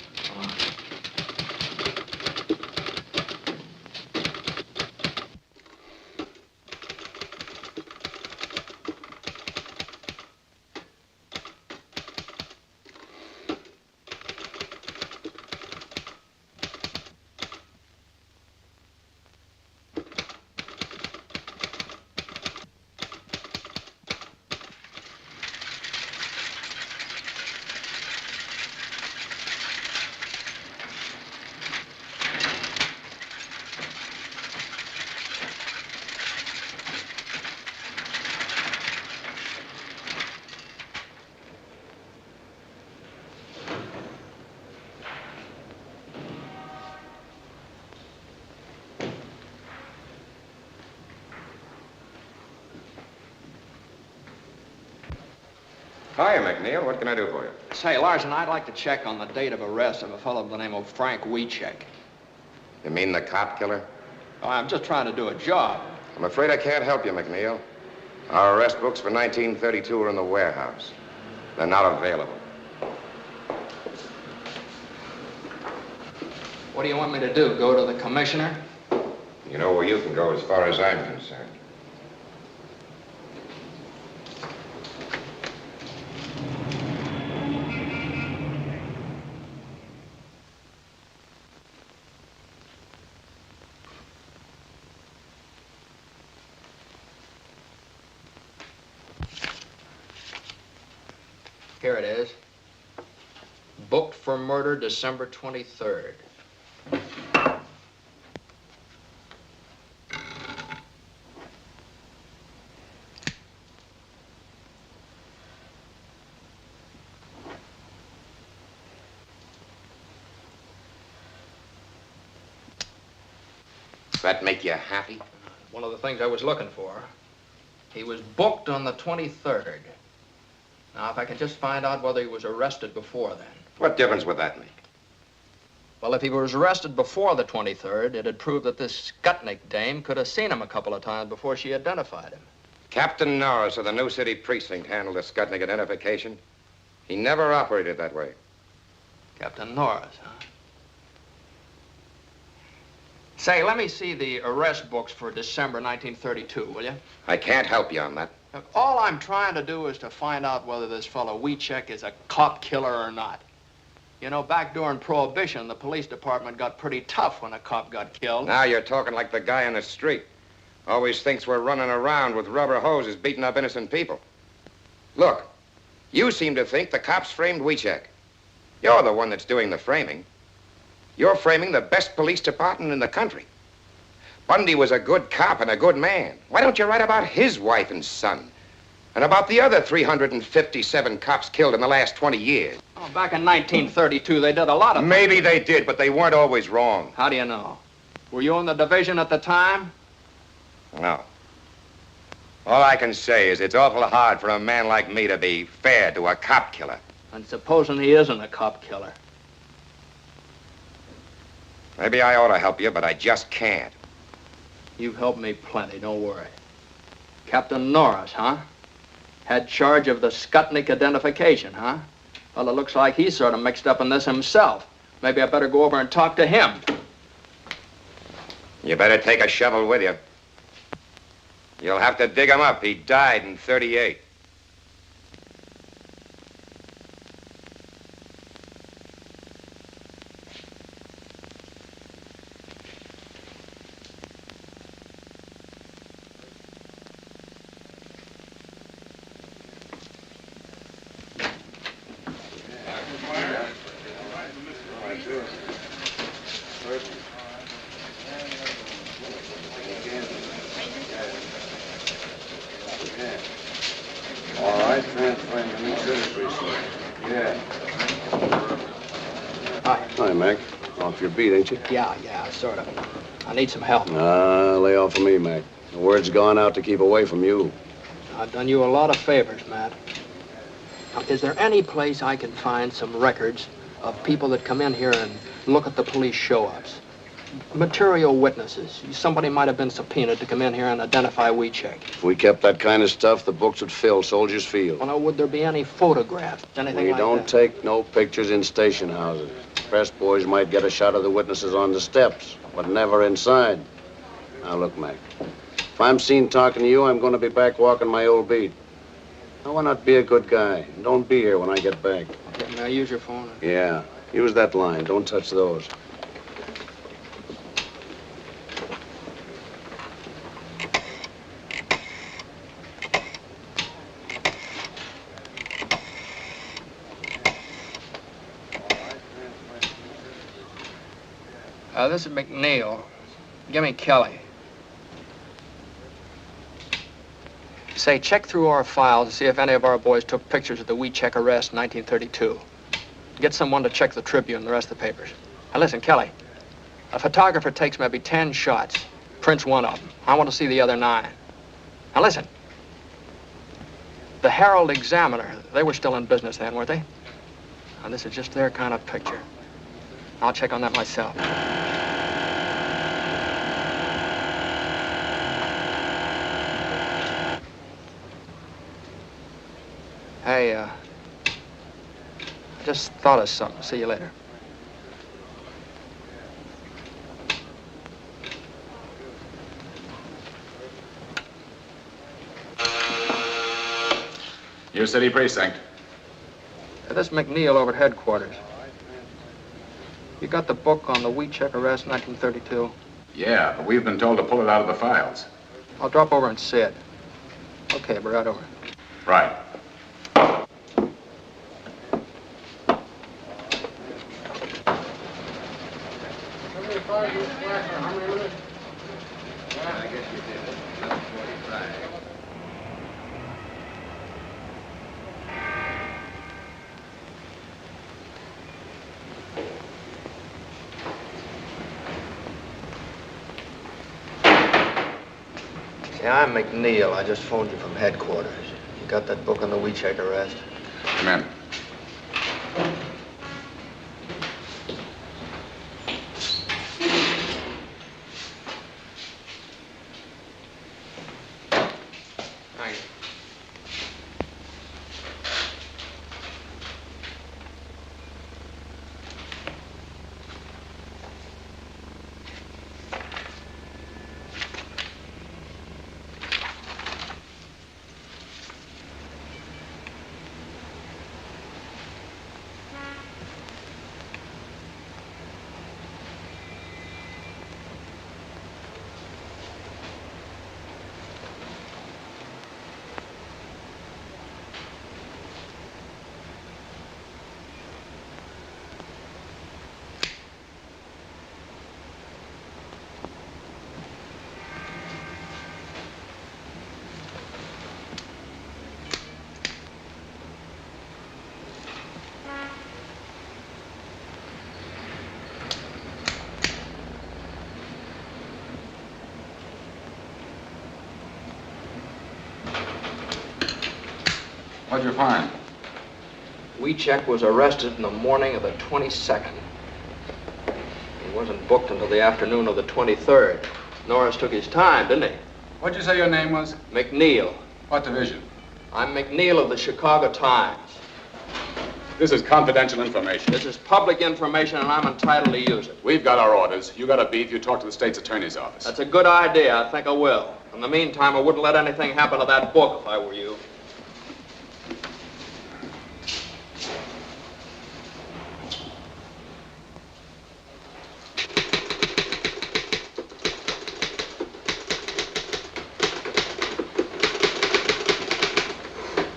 Hiya, McNeil. What can I do for you? Say, Larson, I'd like to check on the date of arrest of a fellow by the name of Frank Wiecek. You mean the cop killer? Oh, I'm just trying to do a job. I'm afraid I can't help you, McNeil. Our arrest books for 1932 are in the warehouse. They're not available. What do you want me to do, go to the commissioner? You know where you can go as far as I'm concerned. Here it is. Booked for murder December 23rd. Does that make you happy? One of the things I was looking for. He was booked on the 23rd. Now, if I can just find out whether he was arrested before then. What difference would that make? Well, if he was arrested before the 23rd, it'd prove that this Skutnik dame could have seen him a couple of times before she identified him. Captain Norris of the New City Precinct handled the Skutnik identification. He never operated that way. Captain Norris, huh? Say, let me see the arrest books for December 1932, will you? I can't help you on that. Look, all I'm trying to do is to find out whether this fellow Wiecek is a cop killer or not. You know, back during Prohibition, the police department got pretty tough when a cop got killed. Now you're talking like the guy in the street. Always thinks we're running around with rubber hoses beating up innocent people. Look, you seem to think the cops framed Wiecek. You're the one that's doing the framing. You're framing the best police department in the country. Bundy was a good cop and a good man. Why don't you write about his wife and son? And about the other 357 cops killed in the last 20 years? Oh, back in 1932, they did a lot of... Maybe they did, but they weren't always wrong. How do you know? Were you in the division at the time? No. All I can say is it's awful hard for a man like me to be fair to a cop killer. And supposing he isn't a cop killer? Maybe I ought to help you, but I just can't. You've helped me plenty, don't worry. Captain Norris, huh? Had charge of the Skutnik identification, huh? Well, it looks like he's sort of mixed up in this himself. Maybe I better go over and talk to him. You better take a shovel with you. You'll have to dig him up. He died in 38. Hi, Mac. Off your beat, ain't you? Yeah, sort of. I need some help. Lay off of me, Mac. The word's gone out to keep away from you. I've done you a lot of favors, Matt. Now, is there any place I can find some records of people that come in here and look at the police show-ups? Material witnesses. Somebody might have been subpoenaed to come in here and identify Wiecek. If we kept that kind of stuff, the books would fill Soldiers Field. Well, now, would there be any photographs? Anything We like don't that? take no pictures in station houses. Press boys might get a shot of the witnesses on the steps, but never inside. Now, look, Mac. If I'm seen talking to you, I'm going to be back walking my old beat. Now, why not be a good guy? Don't be here when I get back. Okay, may I use your phone? Yeah, use that line. Don't touch those. This is McNeil. Give me Kelly. Say, check through our files to see if any of our boys took pictures of the Wiecek arrest in 1932. Get someone to check the Tribune and the rest of the papers. Now listen, Kelly, a photographer takes maybe 10 shots, prints one of them. I want to see the other 9. Now listen, the Herald Examiner, they were still in business then, weren't they? Now this is just their kind of picture. I'll check on that myself. Hey, I just thought of something. See you later. Your city precinct. This is McNeil over at headquarters. You got the book on the Wiecek arrest in 1932? Yeah, but we've been told to pull it out of the files. I'll drop over and see it. Okay, we're right over. Right. Yeah, I'm McNeil. I just phoned you from headquarters. You got that book on the Wiecek arrest? Come in. Thank you. What'd you find? Wiecek was arrested in the morning of the 22nd. He wasn't booked until the afternoon of the 23rd. Norris took his time, didn't he? What'd you say your name was? McNeil. What division? I'm McNeil of the Chicago Times. This is confidential information. This is public information, and I'm entitled to use it. We've got our orders. You got a beef, you talk to the state's attorney's office. That's a good idea. I think I will. In the meantime, I wouldn't let anything happen to that book if I were you.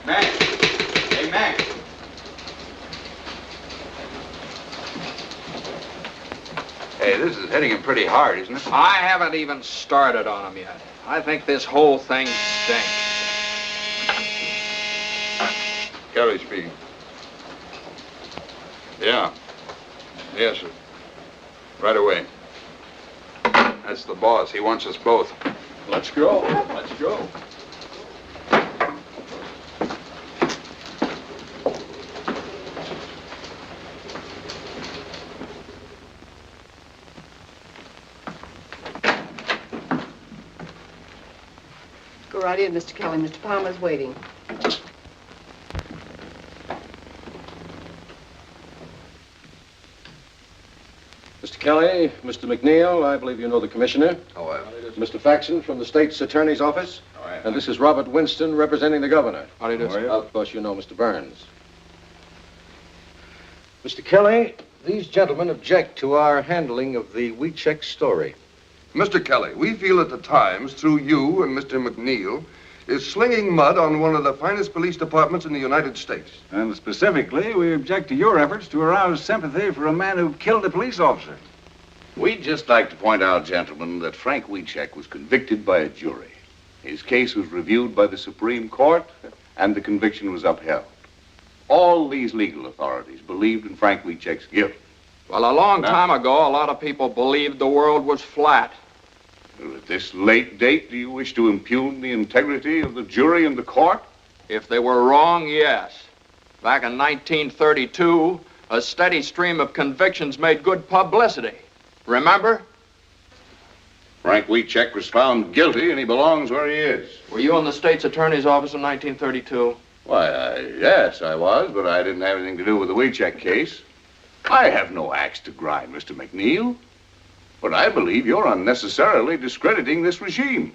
Mac! Hey, Mac! Hey, this is hitting him pretty hard, isn't it? I haven't even started on him yet. I think this whole thing stinks. Kelly speaking. Yeah. Yes, sir. Right away. That's the boss. He wants us both. Let's go. Let's go. Go right in, Mr. Kelly. Mr. Palmer's waiting. Mr. Kelly, Mr. McNeil, I believe you know the commissioner. Oh, I... Mr. Faxon from the state's attorney's office. All right. And this is Robert Winston representing the governor. How do you do, How are sir? you? Of course, you know Mr. Burns. Mr. Kelly, these gentlemen object to our handling of the Wiecek story. Mr. Kelly, we feel that the Times, through you and Mr. McNeil, is slinging mud on one of the finest police departments in the United States. And specifically, we object to your efforts to arouse sympathy for a man who killed a police officer. We'd just like to point out, gentlemen, that Frank Wiecek was convicted by a jury. His case was reviewed by the Supreme Court, and the conviction was upheld. All these legal authorities believed in Frank Wiecek's guilt. Well, a long time ago, a lot of people believed the world was flat. At this late date, do you wish to impugn the integrity of the jury and the court? If they were wrong, yes. Back in 1932, a steady stream of convictions made good publicity. Remember? Frank Wiecek was found guilty, and he belongs where he is. Were you in the state's attorney's office in 1932? Why, yes, I was, but I didn't have anything to do with the Wiecek case. I have no axe to grind, Mr. McNeil. But I believe you're unnecessarily discrediting this regime.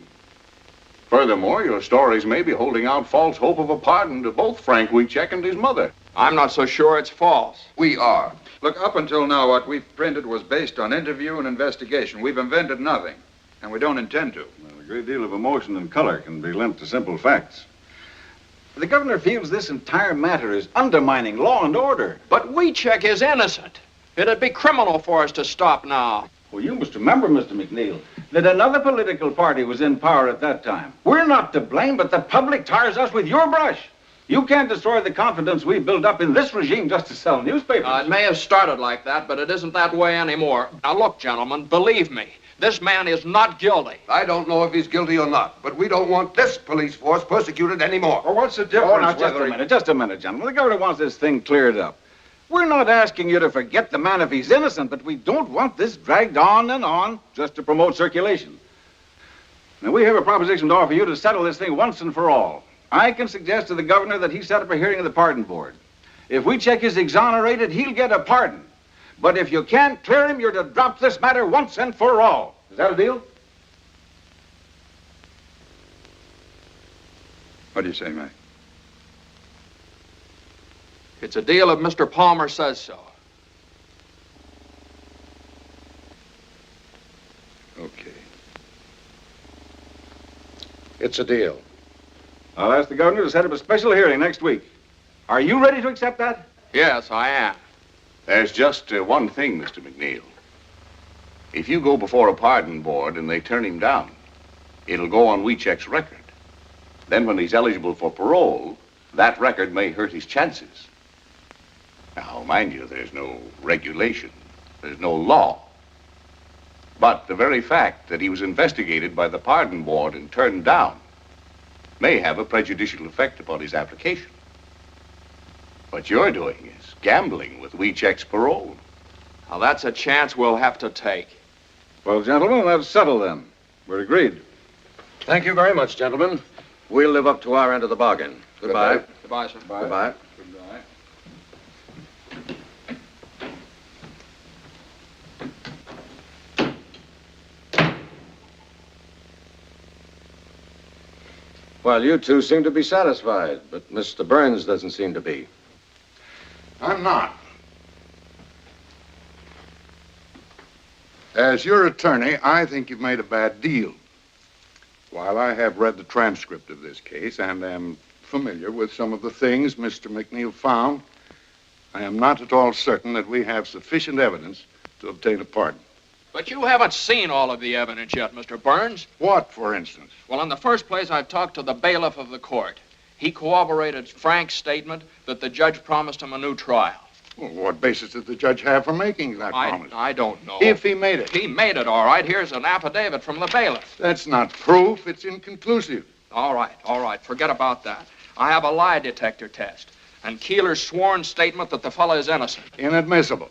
Furthermore, your stories may be holding out false hope of a pardon to both Frank Wiecek and his mother. I'm not so sure it's false. We are. Look, up until now, what we've printed was based on interview and investigation. We've invented nothing, and we don't intend to. Well, a great deal of emotion and color can be lent to simple facts. The governor feels this entire matter is undermining law and order. But Wiecek is innocent. It'd be criminal for us to stop now. Well, you must remember, Mr. McNeil, that another political party was in power at that time. We're not to blame, but the public tires us with your brush. You can't destroy the confidence we built up in this regime just to sell newspapers. It may have started like that, but it isn't that way anymore. Now, look, gentlemen, believe me, this man is not guilty. I don't know if he's guilty or not, but we don't want this police force persecuted anymore. Well, what's the difference? Oh, now, just a minute, gentlemen. The governor wants this thing cleared up. We're not asking you to forget the man if he's innocent, but we don't want this dragged on and on just to promote circulation. Now, we have a proposition to offer you to settle this thing once and for all. I can suggest to the governor that he set up a hearing of the pardon board. If Wiecek is exonerated, he'll get a pardon. But if you can't clear him, you're to drop this matter once and for all. Is that a deal? What do you say, Mike? It's a deal if Mr. Palmer says so. Okay. It's a deal. I'll ask the governor to set up a special hearing next week. Are you ready to accept that? Yes, I am. There's just one thing, Mr. McNeil. If you go before a pardon board and they turn him down, it'll go on Wiecek's record. Then when he's eligible for parole, that record may hurt his chances. Now, mind you, there's no regulation. There's no law. But the very fact that he was investigated by the pardon board and turned down may have a prejudicial effect upon his application. What you're doing is gambling with Wiecek's parole. Now, that's a chance we'll have to take. Well, gentlemen, that's settled then. We're agreed. Thank you very much, gentlemen. We'll live up to our end of the bargain. Goodbye. Goodbye, sir. Goodbye. Goodbye. Goodbye. Well, you two seem to be satisfied, but Mr. Burns doesn't seem to be. I'm not. As your attorney, I think you've made a bad deal. While I have read the transcript of this case and am familiar with some of the things Mr. McNeil found, I am not at all certain that we have sufficient evidence to obtain a pardon. But you haven't seen all of the evidence yet, Mr. Burns. What, for instance? Well, in the first place, I've talked to the bailiff of the court. He corroborated Frank's statement that the judge promised him a new trial. Well, what basis did the judge have for making that promise? I don't know. If he made it. He made it, all right. Here's an affidavit from the bailiff. That's not proof. It's inconclusive. All right. Forget about that. I have a lie detector test. And Keeler's sworn statement that the fellow is innocent. Inadmissible.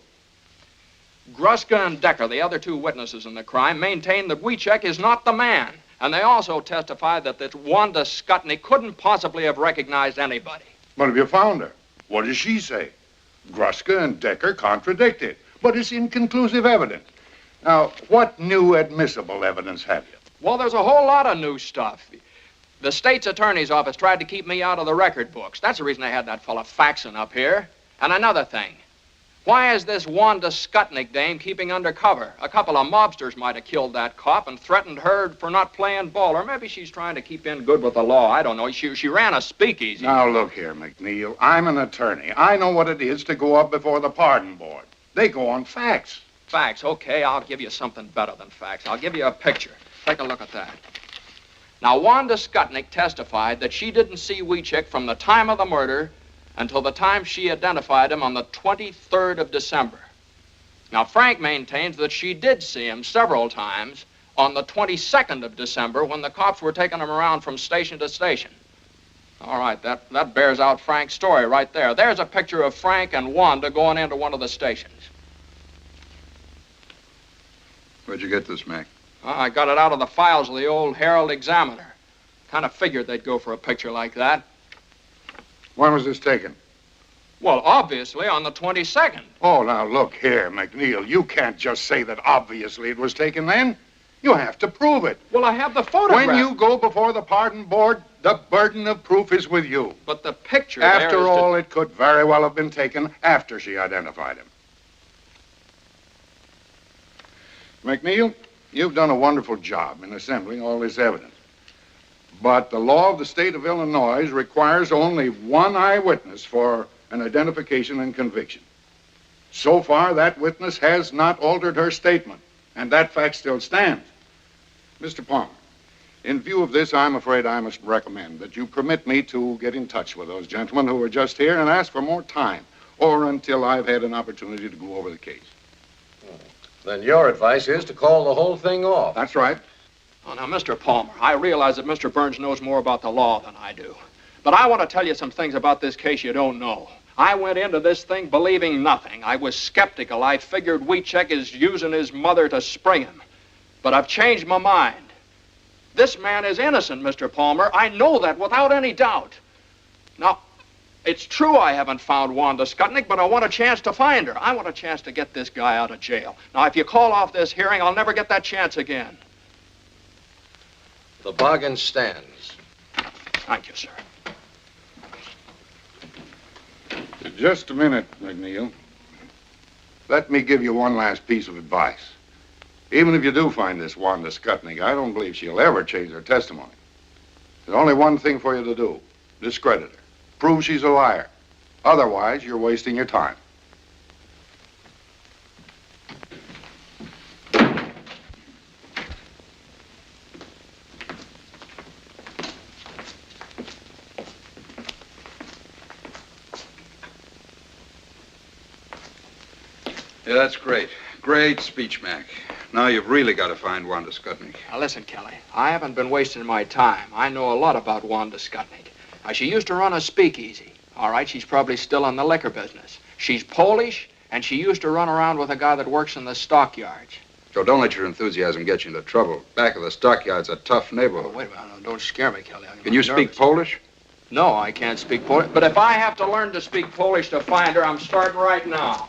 Gruska and Decker, the other two witnesses in the crime, maintain that Wiecek is not the man. And they also testify that this Wanda Skutnik couldn't possibly have recognized anybody. But have you found her? What does she say? Gruska and Decker contradict it, but it's inconclusive evidence. Now, what new admissible evidence have you? Well, there's a whole lot of new stuff. The state's attorney's office tried to keep me out of the record books. That's the reason they had that fella faxing up here. And another thing. Why is this Wanda Skutnik dame keeping undercover? A couple of mobsters might have killed that cop and threatened her for not playing ball. Or maybe she's trying to keep in good with the law. I don't know. She ran a speakeasy. Now, look here, McNeil. I'm an attorney. I know what it is to go up before the pardon board. They go on facts. Facts? Okay, I'll give you something better than facts. I'll give you a picture. Take a look at that. Now, Wanda Skutnik testified that she didn't see Wiecek from the time of the murder until the time she identified him on the 23rd of December. Now, Frank maintains that she did see him several times on the 22nd of December when the cops were taking him around from station to station. All right, that bears out Frank's story right there. There's a picture of Frank and Wanda going into one of the stations. Where'd you get this, Mac? I got it out of the files of the old Herald Examiner. Kind of figured they'd go for a picture like that. When was this taken? Well, obviously on the 22nd. Oh, now look here, McNeil. You can't just say that obviously it was taken then. You have to prove it. Well, I have the photograph. When you go before the pardon board, the burden of proof is with you. But the picture After all, it could very well have been taken after she identified him. McNeil, you've done a wonderful job in assembling all this evidence. But the law of the state of Illinois requires only one eyewitness for an identification and conviction. So far, that witness has not altered her statement, and that fact still stands. Mr. Palmer, in view of this, I'm afraid I must recommend that you permit me to get in touch with those gentlemen who were just here and ask for more time, or until I've had an opportunity to go over the case. Then your advice is to call the whole thing off. That's right. Oh, now, Mr. Palmer, I realize that Mr. Burns knows more about the law than I do. But I want to tell you some things about this case you don't know. I went into this thing believing nothing. I was skeptical. I figured Wiecek is using his mother to spring him. But I've changed my mind. This man is innocent, Mr. Palmer. I know that without any doubt. Now, it's true I haven't found Wanda Skutnik, but I want a chance to find her. I want a chance to get this guy out of jail. Now, if you call off this hearing, I'll never get that chance again. The bargain stands. Thank you, sir. Just a minute, McNeil. Let me give you one last piece of advice. Even if you do find this Wanda Skutnik, I don't believe she'll ever change her testimony. There's only one thing for you to do. Discredit her. Prove she's a liar. Otherwise, you're wasting your time. Yeah, that's great. Great speech, Mac. Now you've really got to find Wanda Skutnik. Now, listen, Kelly. I haven't been wasting my time. I know a lot about Wanda Skutnik. Now, she used to run a speakeasy. All right, she's probably still in the liquor business. She's Polish, and she used to run around with a guy that works in the stockyards. So don't let your enthusiasm get you into trouble. Back of the stockyard's a tough neighborhood. Oh, wait a minute. No, don't scare me, Kelly. Can you speak Polish? No, I can't speak Polish. But if I have to learn to speak Polish to find her, I'm starting right now.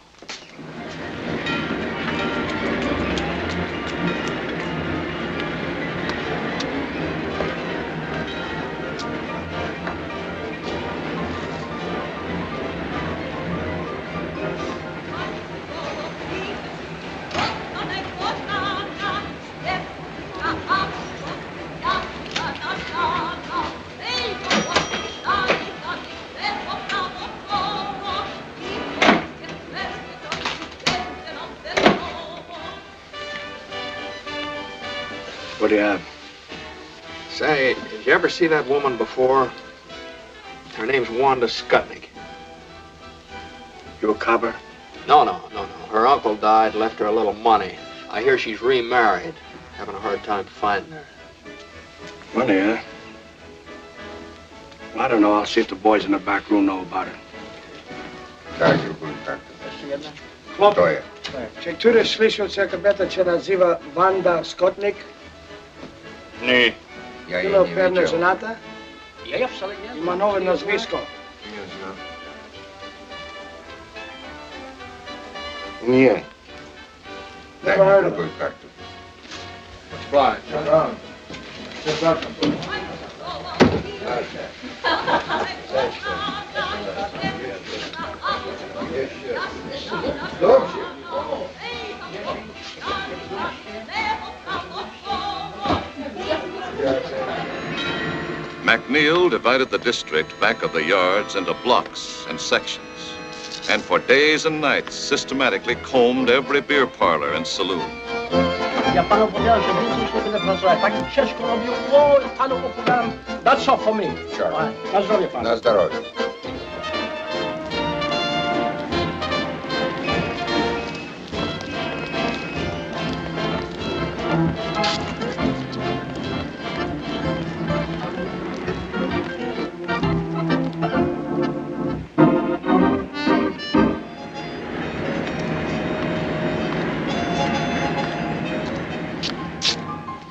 What do you have? Say, did you ever see that woman before? Her name's Wanda Skutnik. You a copper? No. Her uncle died, left her a little money. I hear she's remarried. Having a hard time finding her. Money, huh? Well, I don't know. I'll see if the boys in the back room know about it. Kto je? Czy któryś słyszał, że kobieta się nazywa Wanda Skutnik? Nie. Ja jej nie pewna żonata? Ja wcale nie. Ma nowe nazwisko. Nie. Never heard of it. Fly. McNeil divided the district back of the yards into blocks and sections, and for days and nights systematically combed every beer parlor and saloon. Ja panu powiedziałem, że więcej już nie będę pracować. Tak ciężko robił. O, panu opowiadam. That's all for me. Sure. Na zdrowie panu. Na zdrowie.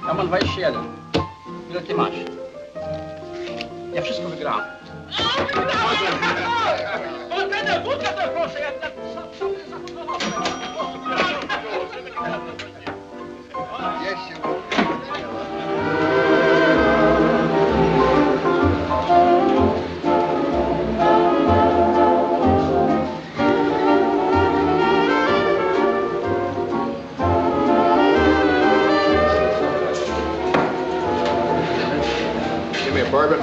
Ja mam 21. Ile ty masz? Ja wszystko wygrałem. Give me a bourbon.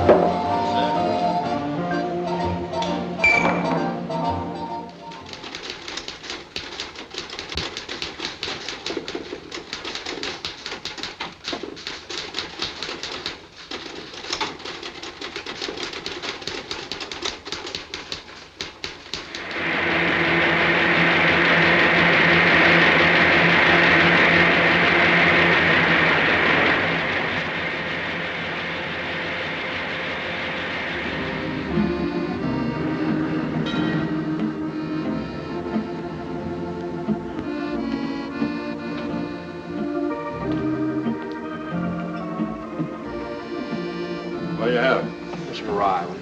What do you have? Just arrived.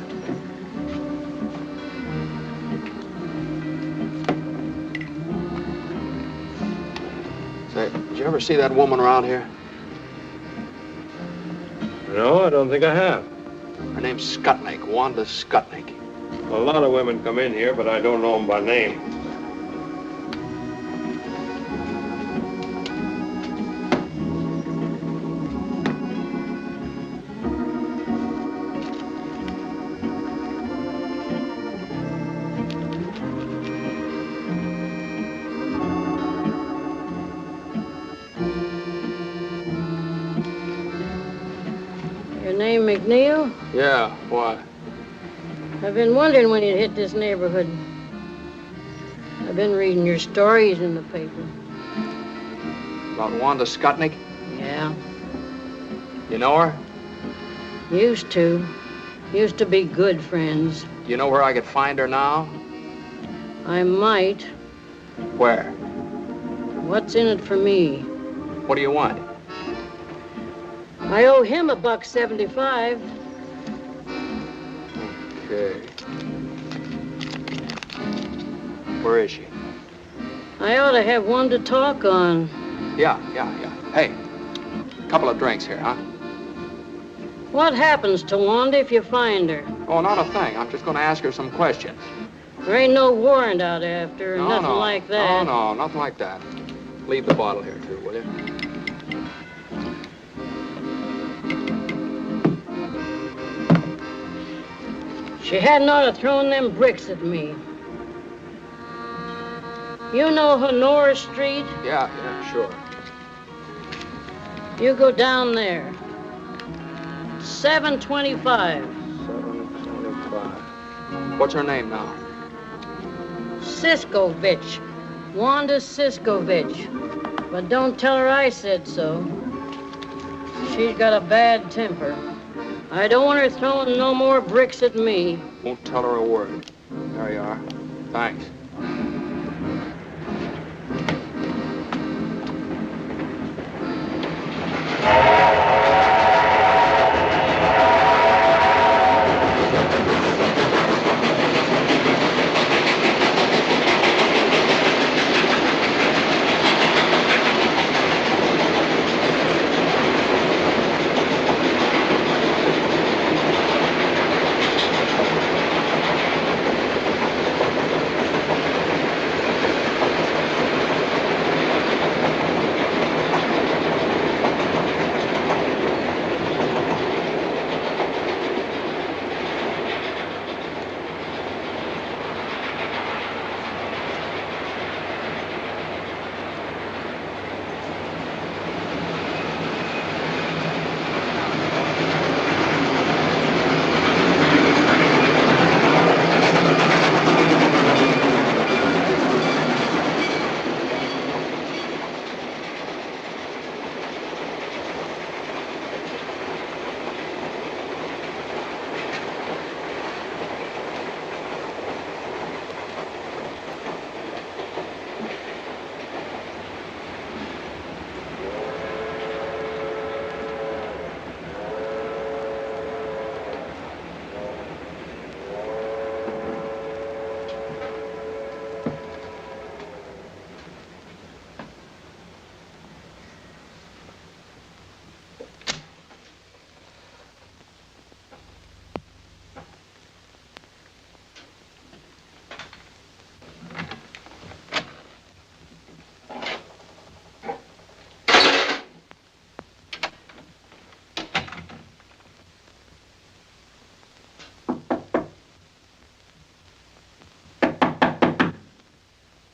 Say, did you ever see that woman around here? No, I don't think I have. Her name's Skutnik, Wanda Skutnik. A lot of women come in here, but I don't know them by name. Your name McNeil? Yeah, why? I've been wondering when you'd hit this neighborhood. I've been reading your stories in the paper. About Wanda Skutnik? Yeah. You know her? Used to. Used to be good friends. You know where I could find her now? I might. Where? What's in it for me? What do you want? I owe him $1.75. Okay. Where is she? I ought to have one to talk on. Yeah. Hey, couple of drinks here, huh? What happens to Wanda if you find her? Oh, not a thing. I'm just going to ask her some questions. There ain't no warrant out after her, nothing like that. No, nothing like that. Leave the bottle here, too, will you? She hadn't ought to thrown them bricks at me. You know Honora Street? Yeah, sure. You go down there. 725. 725. What's her name now? Siskovich. Wanda Siskovich. But don't tell her I said so. She's got a bad temper. I don't want her throwing no more bricks at me. Won't tell her a word. There you are. Thanks.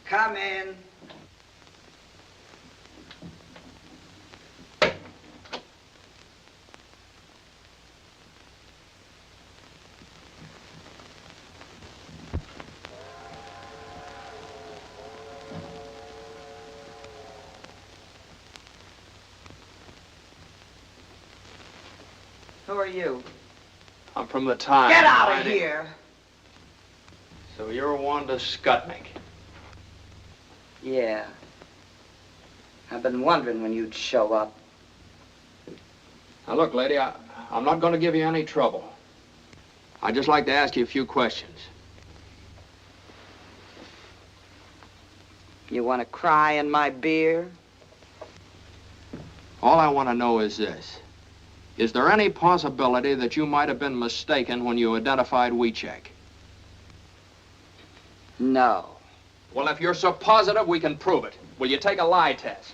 Come in. Who are you? I'm from the Tyne. Get out of here! So you're Wanda Skutnik. Yeah. I've been wondering when you'd show up. Now look, lady, I'm not going to give you any trouble. I'd just like to ask you a few questions. You want to cry in my beer? All I want to know is this. Is there any possibility that you might have been mistaken when you identified Wiecek? No. Well, if you're so positive, we can prove it. Will you take a lie test?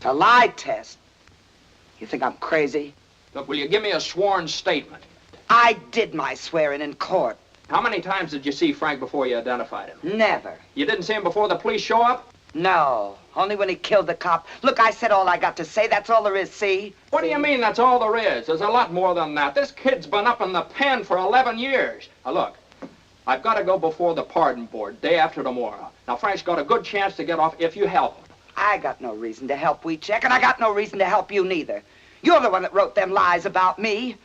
A lie test? You think I'm crazy? Look, will you give me a sworn statement? I did my swearing in court. How many times did you see Frank before you identified him? Never. You didn't see him before the police show up? No, only when he killed the cop. Look, I said all I got to say. That's all there is, see? What do you mean that's all there is? There's a lot more than that. This kid's been up in the pen for 11 years. Now, look, I've got to go before the pardon board day after tomorrow. Now, Frank's got a good chance to get off if you help him. I got no reason to help Wiecek, and I got no reason to help you neither. You're the one that wrote them lies about me.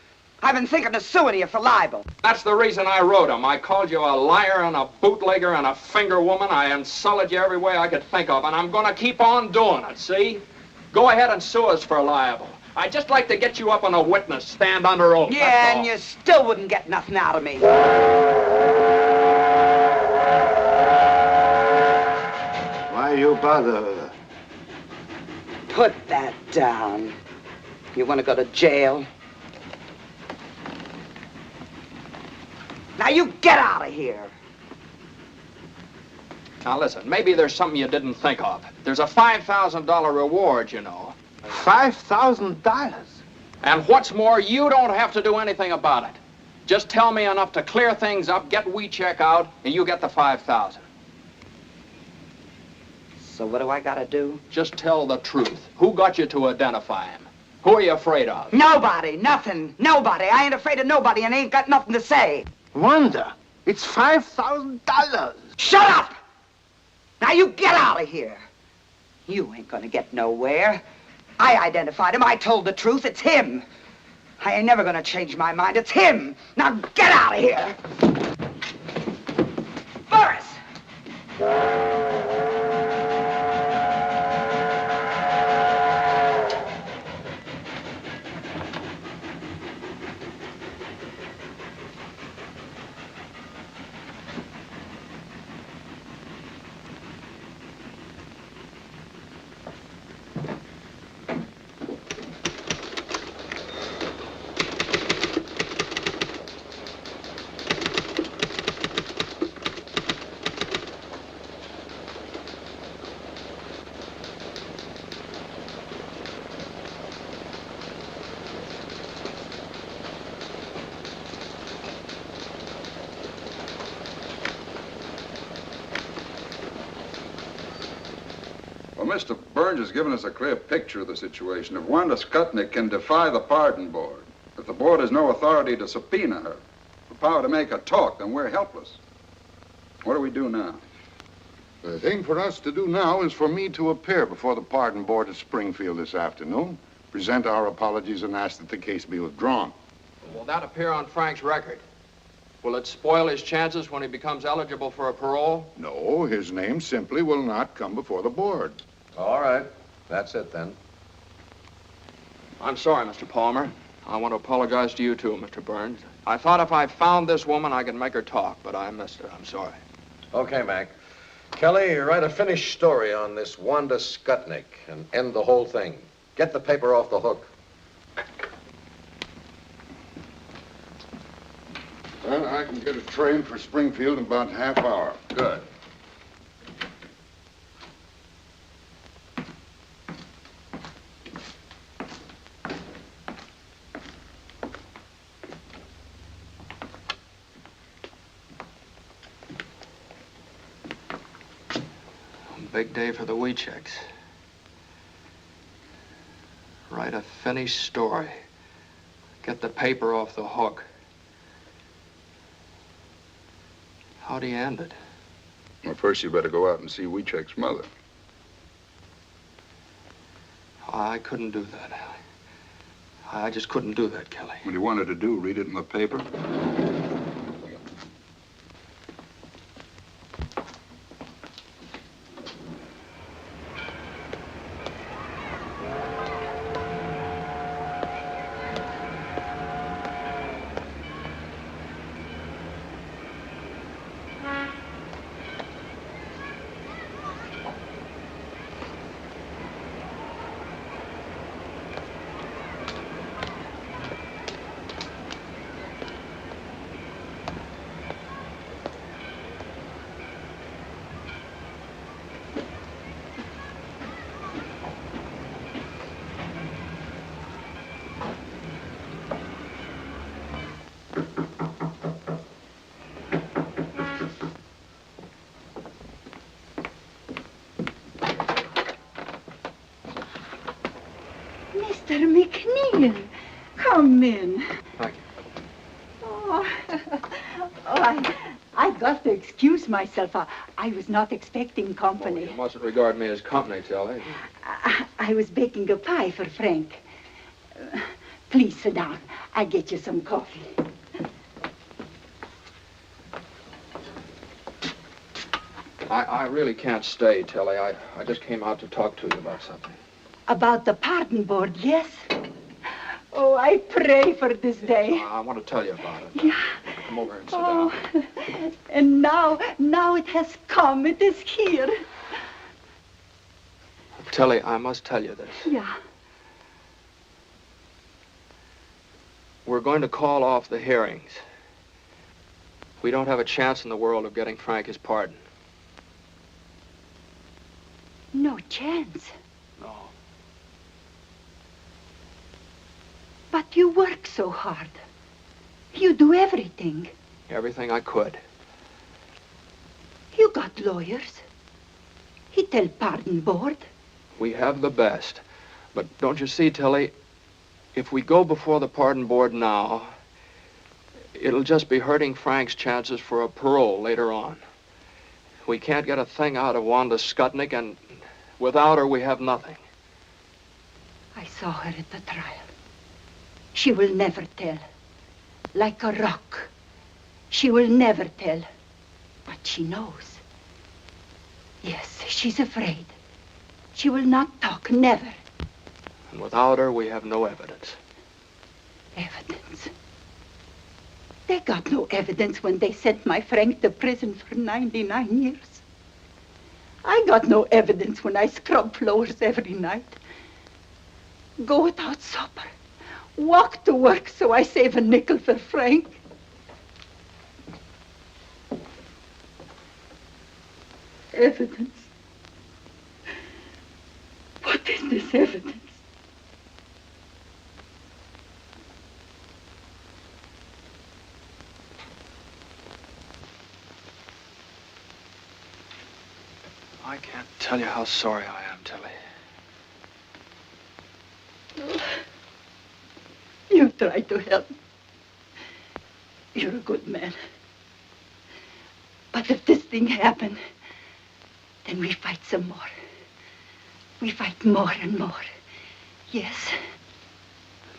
I've been thinking of suing you for libel. That's the reason I wrote them. I called you a liar and a bootlegger and a finger woman. I insulted you every way I could think of, and I'm going to keep on doing it, see? Go ahead and sue us for libel. I'd just like to get you up on a witness stand under oath. Yeah, and you still wouldn't get nothing out of me. Why you bother her? Put that down. You want to go to jail? Now you get out of here. Now listen, maybe there's something you didn't think of. There's a $5,000 reward, you know. $5,000? And what's more, you don't have to do anything about it. Just tell me enough to clear things up, get Wiecek out, and you get the $5,000. So what do I gotta do? Just tell the truth. Who got you to identify him? Who are you afraid of? Nobody, nothing, nobody. I ain't afraid of nobody and ain't got nothing to say. Wanda, it's $5,000. Shut up! Now you get out of here. You ain't gonna get nowhere. I identified him. I told the truth. It's him. I ain't never gonna change my mind. It's him. Now get out of here. Boris! Well, Mr. Burns has given us a clear picture of the situation. If Wanda Skutnik can defy the pardon board, if the board has no authority to subpoena her, the power to make her talk, then we're helpless. What do we do now? The thing for us to do now is for me to appear before the pardon board at Springfield this afternoon, present our apologies, and ask that the case be withdrawn. Will that appear on Frank's record? Will it spoil his chances when he becomes eligible for a parole? No, his name simply will not come before the board. All right. That's it, then. I'm sorry, Mr. Palmer. I want to apologize to you, too, Mr. Burns. I thought if I found this woman, I could make her talk, but I missed her. I'm sorry. Okay, Mac. Kelly, write a finished story on this Wanda Skutnik and end the whole thing. Get the paper off the hook. Well, I can get a train for Springfield in about half hour. Good. Big day for the Wieceks. Write a finished story. Get the paper off the hook. How do you end it? Well, first you better go out and see Wiecek's mother. I couldn't do that. I just couldn't do that, Kelly. What he wanted to do, read it in the paper? Mr. McNeil, come in. Thank you. I got to excuse myself. I was not expecting company. You mustn't regard me as company, Tillie. I was baking a pie for Frank. Please sit down. I'll get you some coffee. I really can't stay, Tillie. I just came out to talk to you about something. About the pardon board, yes? Oh, I pray for this day. I want to tell you about it. Yeah. Come over and sit down. And now it has come. It is here. Tillie, I must tell you this. Yeah. We're going to call off the hearings. We don't have a chance in the world of getting Frank his pardon. No chance. No. But you work so hard. You do everything. Everything I could. You got lawyers. He tell pardon board. We have the best. But don't you see, Tillie, if we go before the pardon board now, it'll just be hurting Frank's chances for a parole later on. We can't get a thing out of Wanda Skutnik, and without her, we have nothing. I saw her at the trial. She will never tell. Like a rock. She will never tell. But she knows. Yes, she's afraid. She will not talk, never. And without her, we have no evidence. Evidence? They got no evidence when they sent my Frank to prison for 99 years. I got no evidence when I scrub floors every night. Go without supper. Walk to work so I save a nickel for Frank. Evidence? What is this evidence? I can't tell you how sorry I am, Tillie. You try to help. You're a good man. But if this thing happened, then we fight some more. We fight more and more. Yes?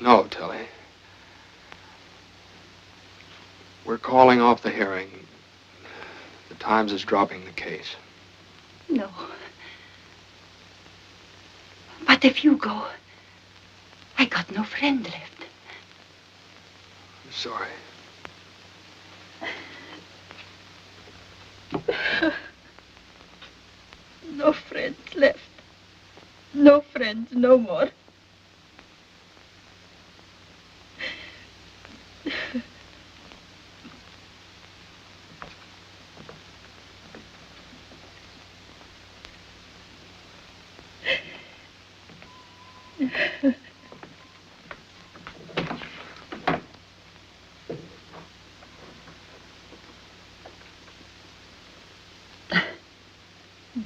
No, Tillie. We're calling off the hearing. The Times is dropping the case. No. But if you go, I got no friend left. I'm sorry. No friends left. No friends no more.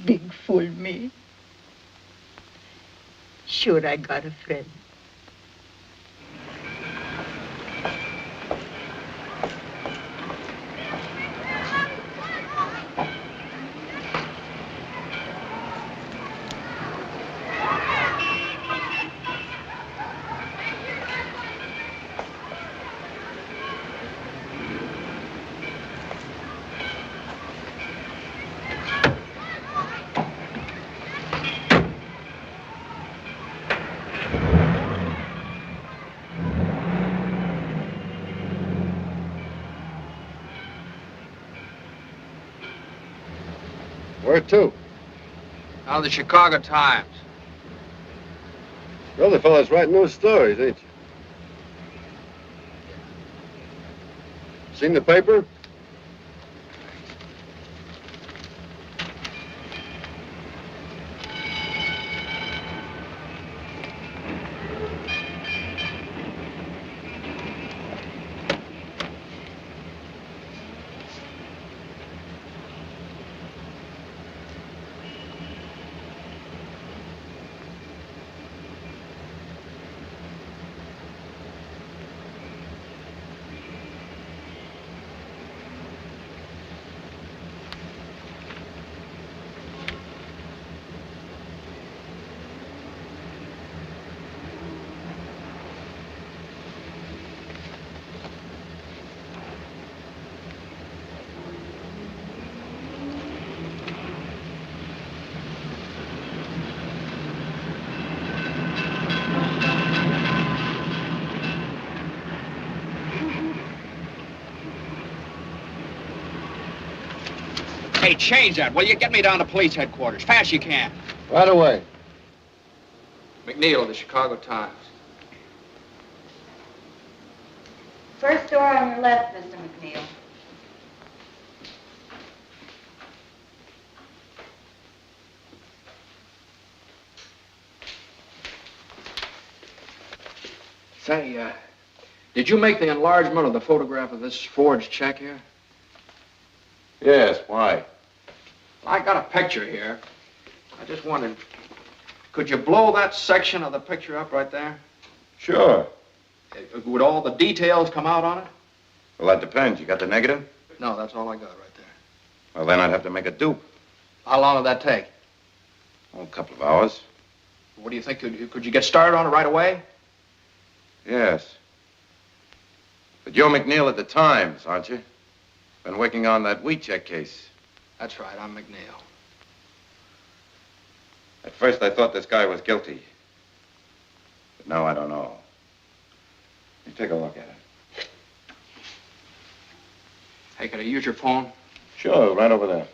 Big fool me. Sure, I got a friend. Where to? Now the Chicago Times. The other fellow's writing those stories, ain't you? Seen the paper? Hey, change that, will you? Get me down to police headquarters. Fast as you can. Right away. McNeil of the Chicago Times. First door on your left, Mr. McNeil. Say, did you make the enlargement of the photograph of this forged check here? Yes, why? I got a picture here. I just wondered, could you blow that section of the picture up right there? Sure. Would all the details come out on it? Well, that depends. You got the negative? No, that's all I got right there. Well, then I'd have to make a dupe. How long would that take? Oh, a couple of hours. What do you think? Could you get started on it right away? Yes. But you're McNeil at the Times, aren't you? Been working on that Wiecek case. That's right, I'm McNeil. At first I thought this guy was guilty. But now I don't know. You take a look at it. Hey, could I use your phone? Sure, right over there.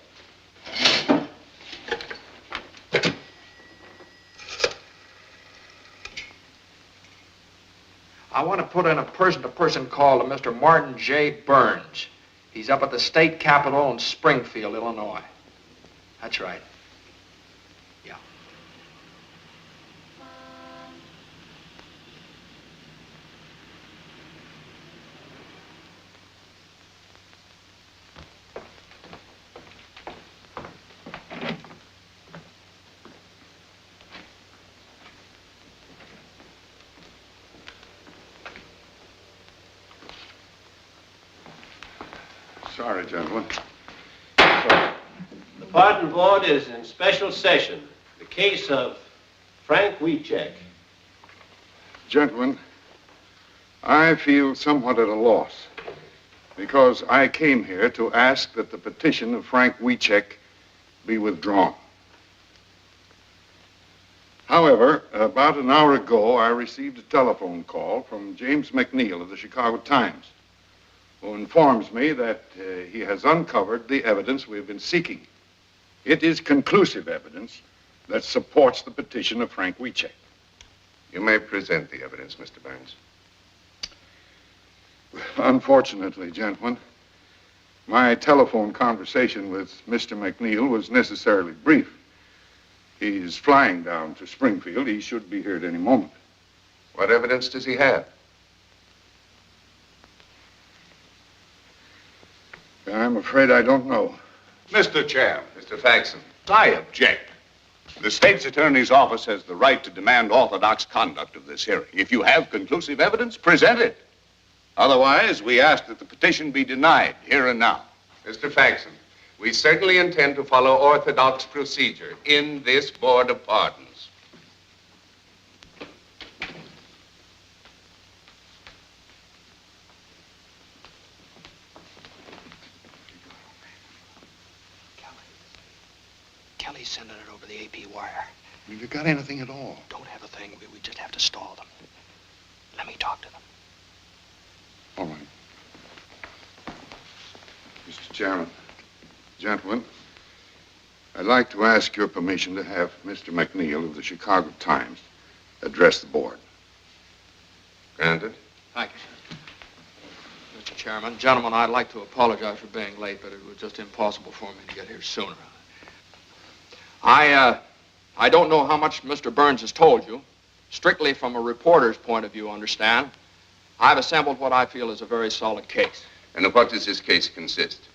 I want to put in a person-to-person call to Mr. Martin J. Burns. He's up at the state capitol in Springfield, Illinois. That's right. Yeah. Sorry, gentlemen. The pardon board is in special session. The case of Frank Wiecek. Gentlemen, I feel somewhat at a loss because I came here to ask that the petition of Frank Wiecek be withdrawn. However, about an hour ago, I received a telephone call from James McNeil of the Chicago Times, who informs me that he has uncovered the evidence we've been seeking. It is conclusive evidence that supports the petition of Frank Wiecek. You may present the evidence, Mr. Burns. Unfortunately, gentlemen, my telephone conversation with Mr. McNeil was necessarily brief. He's flying down to Springfield. He should be here at any moment. What evidence does he have? I'm afraid I don't know. Mr. Chair, Mr. Faxon. I object. The state's attorney's office has the right to demand orthodox conduct of this hearing. If you have conclusive evidence, present it. Otherwise, we ask that the petition be denied here and now. Mr. Faxon, we certainly intend to follow orthodox procedure in this Board of Pardons. Kelly's sending it over the AP wire. Have you got anything at all? Don't have a thing. We just have to stall them. Let me talk to them. All right. Mr. Chairman, gentlemen, I'd like to ask your permission to have Mr. McNeil of the Chicago Times address the board. Granted. Thank you, sir. Mr. Chairman, gentlemen, I'd like to apologize for being late, but it was just impossible for me to get here sooner. I don't know how much Mr. Burns has told you. Strictly from a reporter's point of view, understand. I've assembled what I feel is a very solid case. And of what does this case consist?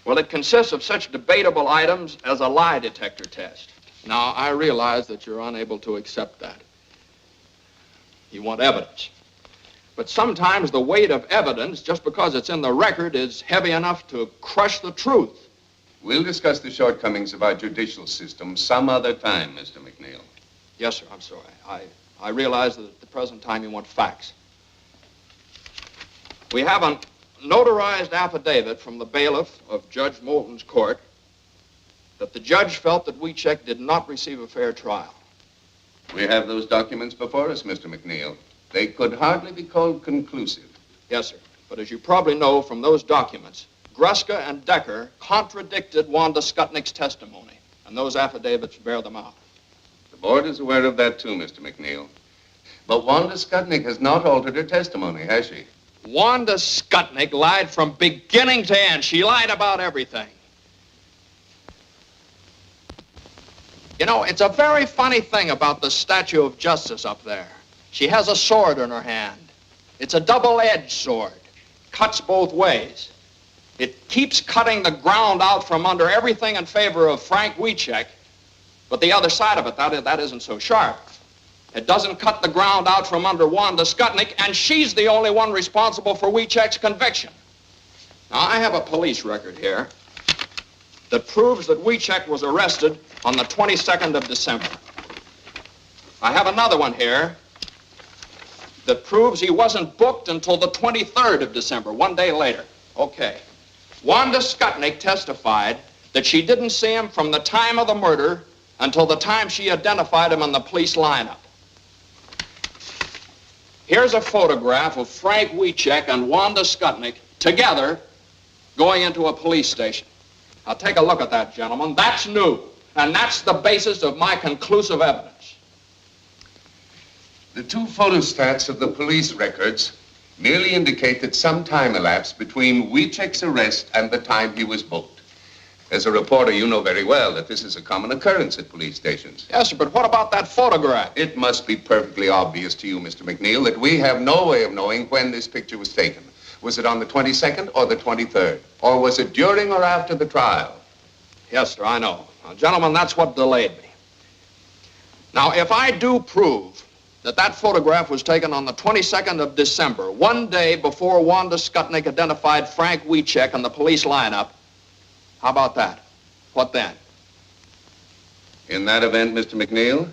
Well, it consists of such debatable items as a lie detector test. Now, I realize that you're unable to accept that. You want evidence. But sometimes the weight of evidence, just because it's in the record, is heavy enough to crush the truth. We'll discuss the shortcomings of our judicial system some other time, Mr. McNeil. Yes, sir, I'm sorry. I realize that at the present time you want facts. We have a notarized affidavit from the bailiff of Judge Moulton's court that the judge felt that Wiecek did not receive a fair trial. We have those documents before us, Mr. McNeil. They could hardly be called conclusive. Yes, sir. But as you probably know from those documents, Gruska and Decker contradicted Wanda Skutnik's testimony, and those affidavits bear them out. The board is aware of that too, Mr. McNeil. But Wanda Skutnik has not altered her testimony, has she? Wanda Skutnik lied from beginning to end. She lied about everything. You know, it's a very funny thing about the Statue of Justice up there. She has a sword in her hand. It's a double-edged sword. Cuts both ways. It keeps cutting the ground out from under everything in favor of Frank Wiecek, But the other side of it, that isn't so sharp. It doesn't cut the ground out from under Wanda Skutnik, and she's the only one responsible for Wiecek's conviction. Now, I have a police record here that proves that Wiecek was arrested on the 22nd of December. I have another one here that proves he wasn't booked until the 23rd of December, 1 day later. Okay. Wanda Skutnik testified that she didn't see him from the time of the murder until the time she identified him in the police lineup. Here's a photograph of Frank Wiecek and Wanda Skutnik together going into a police station. Now take a look at that, gentlemen. That's new, and that's the basis of my conclusive evidence. The two photostats of the police records merely indicate that some time elapsed between Wiecek's arrest and the time he was booked. As a reporter, you know very well that this is a common occurrence at police stations. Yes, sir, but what about that photograph? It must be perfectly obvious to you, Mr. McNeil, that we have no way of knowing when this picture was taken. Was it on the 22nd or the 23rd? Or was it during or after the trial? Yes, sir, I know. Now, gentlemen, that's what delayed me. Now, if I do prove that that photograph was taken on the 22nd of December, 1 day before Wanda Skutnik identified Frank Wiecek in the police lineup, how about that? What then? In that event, Mr. McNeil,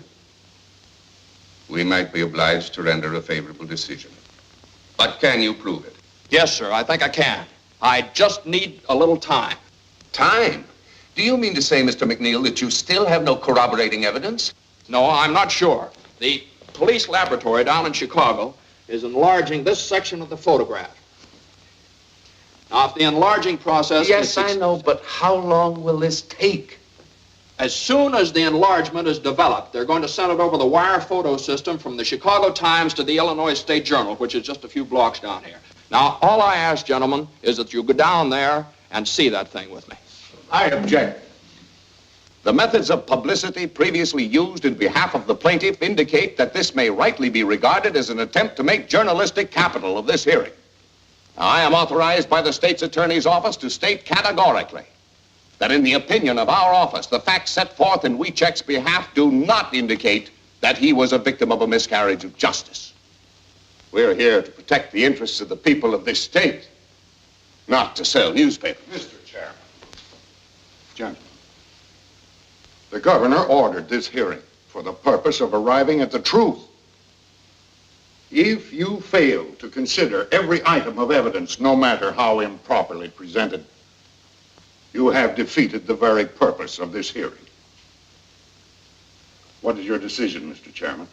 we might be obliged to render a favorable decision. But can you prove it? Yes, sir, I think I can. I just need a little time. Time? Do you mean to say, Mr. McNeil, that you still have no corroborating evidence? No, I'm not sure. The police laboratory down in Chicago is enlarging this section of the photograph. Now, if the enlarging process... Yes, I know, but how long will this take? As soon as the enlargement is developed, they're going to send it over the wire photo system from the Chicago Times to the Illinois State Journal, which is just a few blocks down here. Now, all I ask, gentlemen, is that you go down there and see that thing with me. I object. The methods of publicity previously used in behalf of the plaintiff indicate that this may rightly be regarded as an attempt to make journalistic capital of this hearing. Now, I am authorized by the state's attorney's office to state categorically that in the opinion of our office, the facts set forth in Wiecek's behalf do not indicate that he was a victim of a miscarriage of justice. We're here to protect the interests of the people of this state, not to sell newspapers. Mr. Chairman. Gentlemen, the governor ordered this hearing for the purpose of arriving at the truth. If you fail to consider every item of evidence, no matter how improperly presented, you have defeated the very purpose of this hearing. What is your decision, Mr. Chairman?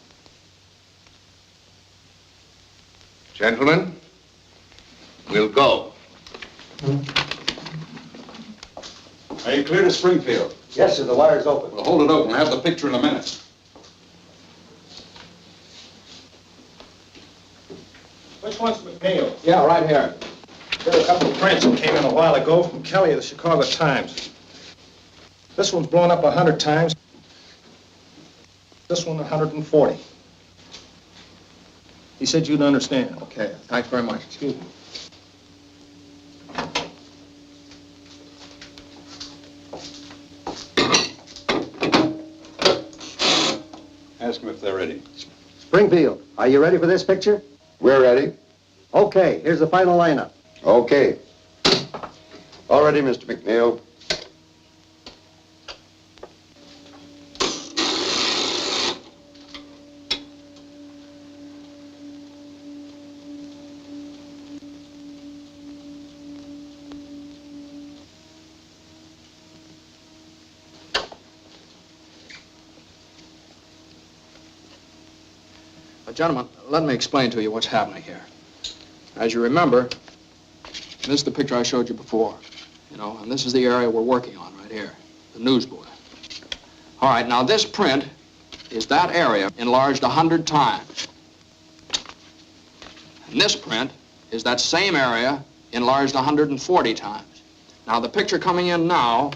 Gentlemen, we'll go. Are you clear to Springfield? Yes, sir, the wire's open. Well, hold it open. I'll have the picture in a minute. Which one's McNeil? Yeah, right here. There are a couple of prints that came in a while ago from Kelly of the Chicago Times. This one's blown up 100 times. This one 140. He said you'd understand. Okay, thanks very much. Excuse me. Ask them if they're ready. Springfield, are you ready for this picture? We're ready. Okay, here's the final lineup. Okay. All ready, Mr. McNeil. Gentlemen, let me explain to you what's happening here. As you remember, this is the picture I showed you before, you know, and this is the area we're working on right here, the newsboy. All right, now this print is that area enlarged 100 times. And this print is that same area enlarged 140 times. Now, the picture coming in now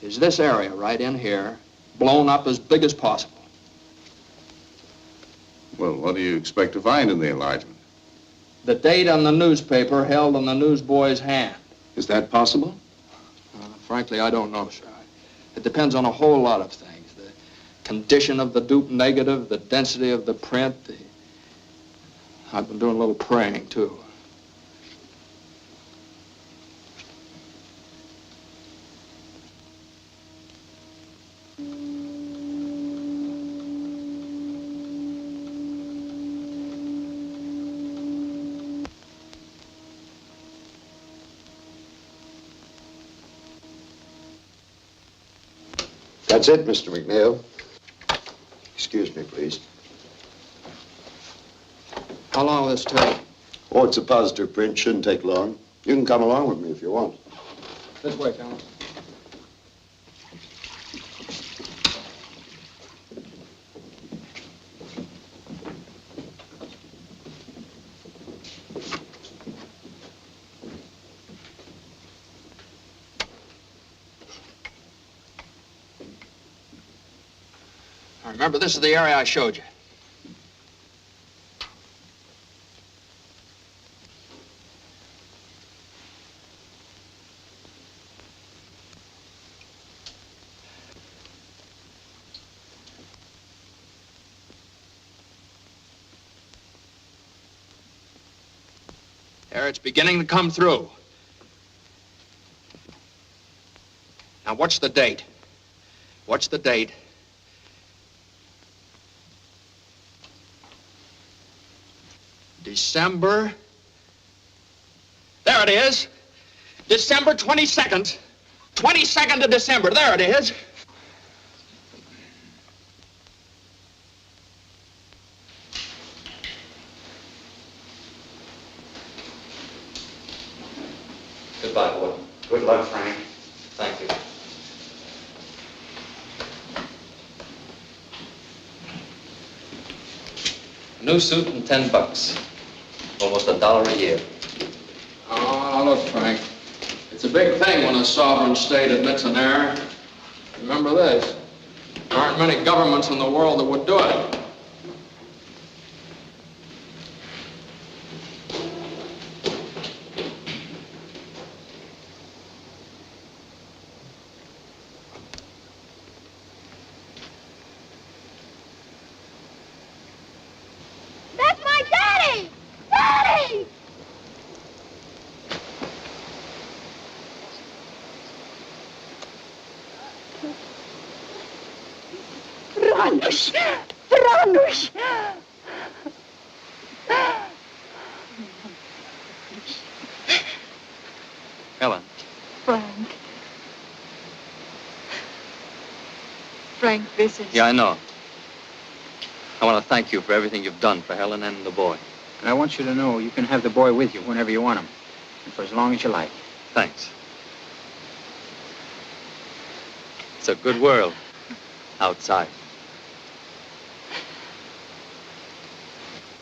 is this area right in here, blown up as big as possible. Well, what do you expect to find in the enlargement? The date on the newspaper held in the newsboy's hand. Is that possible? Frankly, I don't know, sir. It depends on a whole lot of things. condition of the dupe negative, the density of the print. I've been doing a little praying, too. That's it, Mr. McNeil. Excuse me, please. How long will this take? Oh, it's a positive print. Shouldn't take long. You can come along with me if you want. This way, Colonel. Remember, this is the area I showed you. There, it's beginning to come through. Now, what's the date? What's the date? December. There it is. December 22nd. 22nd of December. There it is. Goodbye, boy. Good luck, Frank. Thank you. New suit and $10. Almost $1 a year. Oh, look, Frank. It's a big thing when a sovereign state admits an error. Remember this. There aren't many governments in the world that would do it. Franuś! Helen. Frank. Frank, this is... Yeah, I know. I want to thank you for everything you've done for Helen and the boy. And I want you to know you can have the boy with you whenever you want him, and for as long as you like. Thanks. It's a good world outside.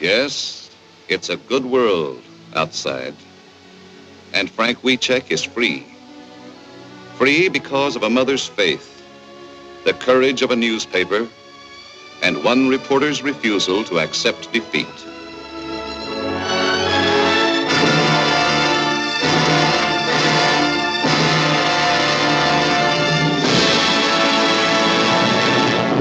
Yes, it's a good world outside. And Frank Wiecek is free. Free because of a mother's faith, the courage of a newspaper, and one reporter's refusal to accept defeat.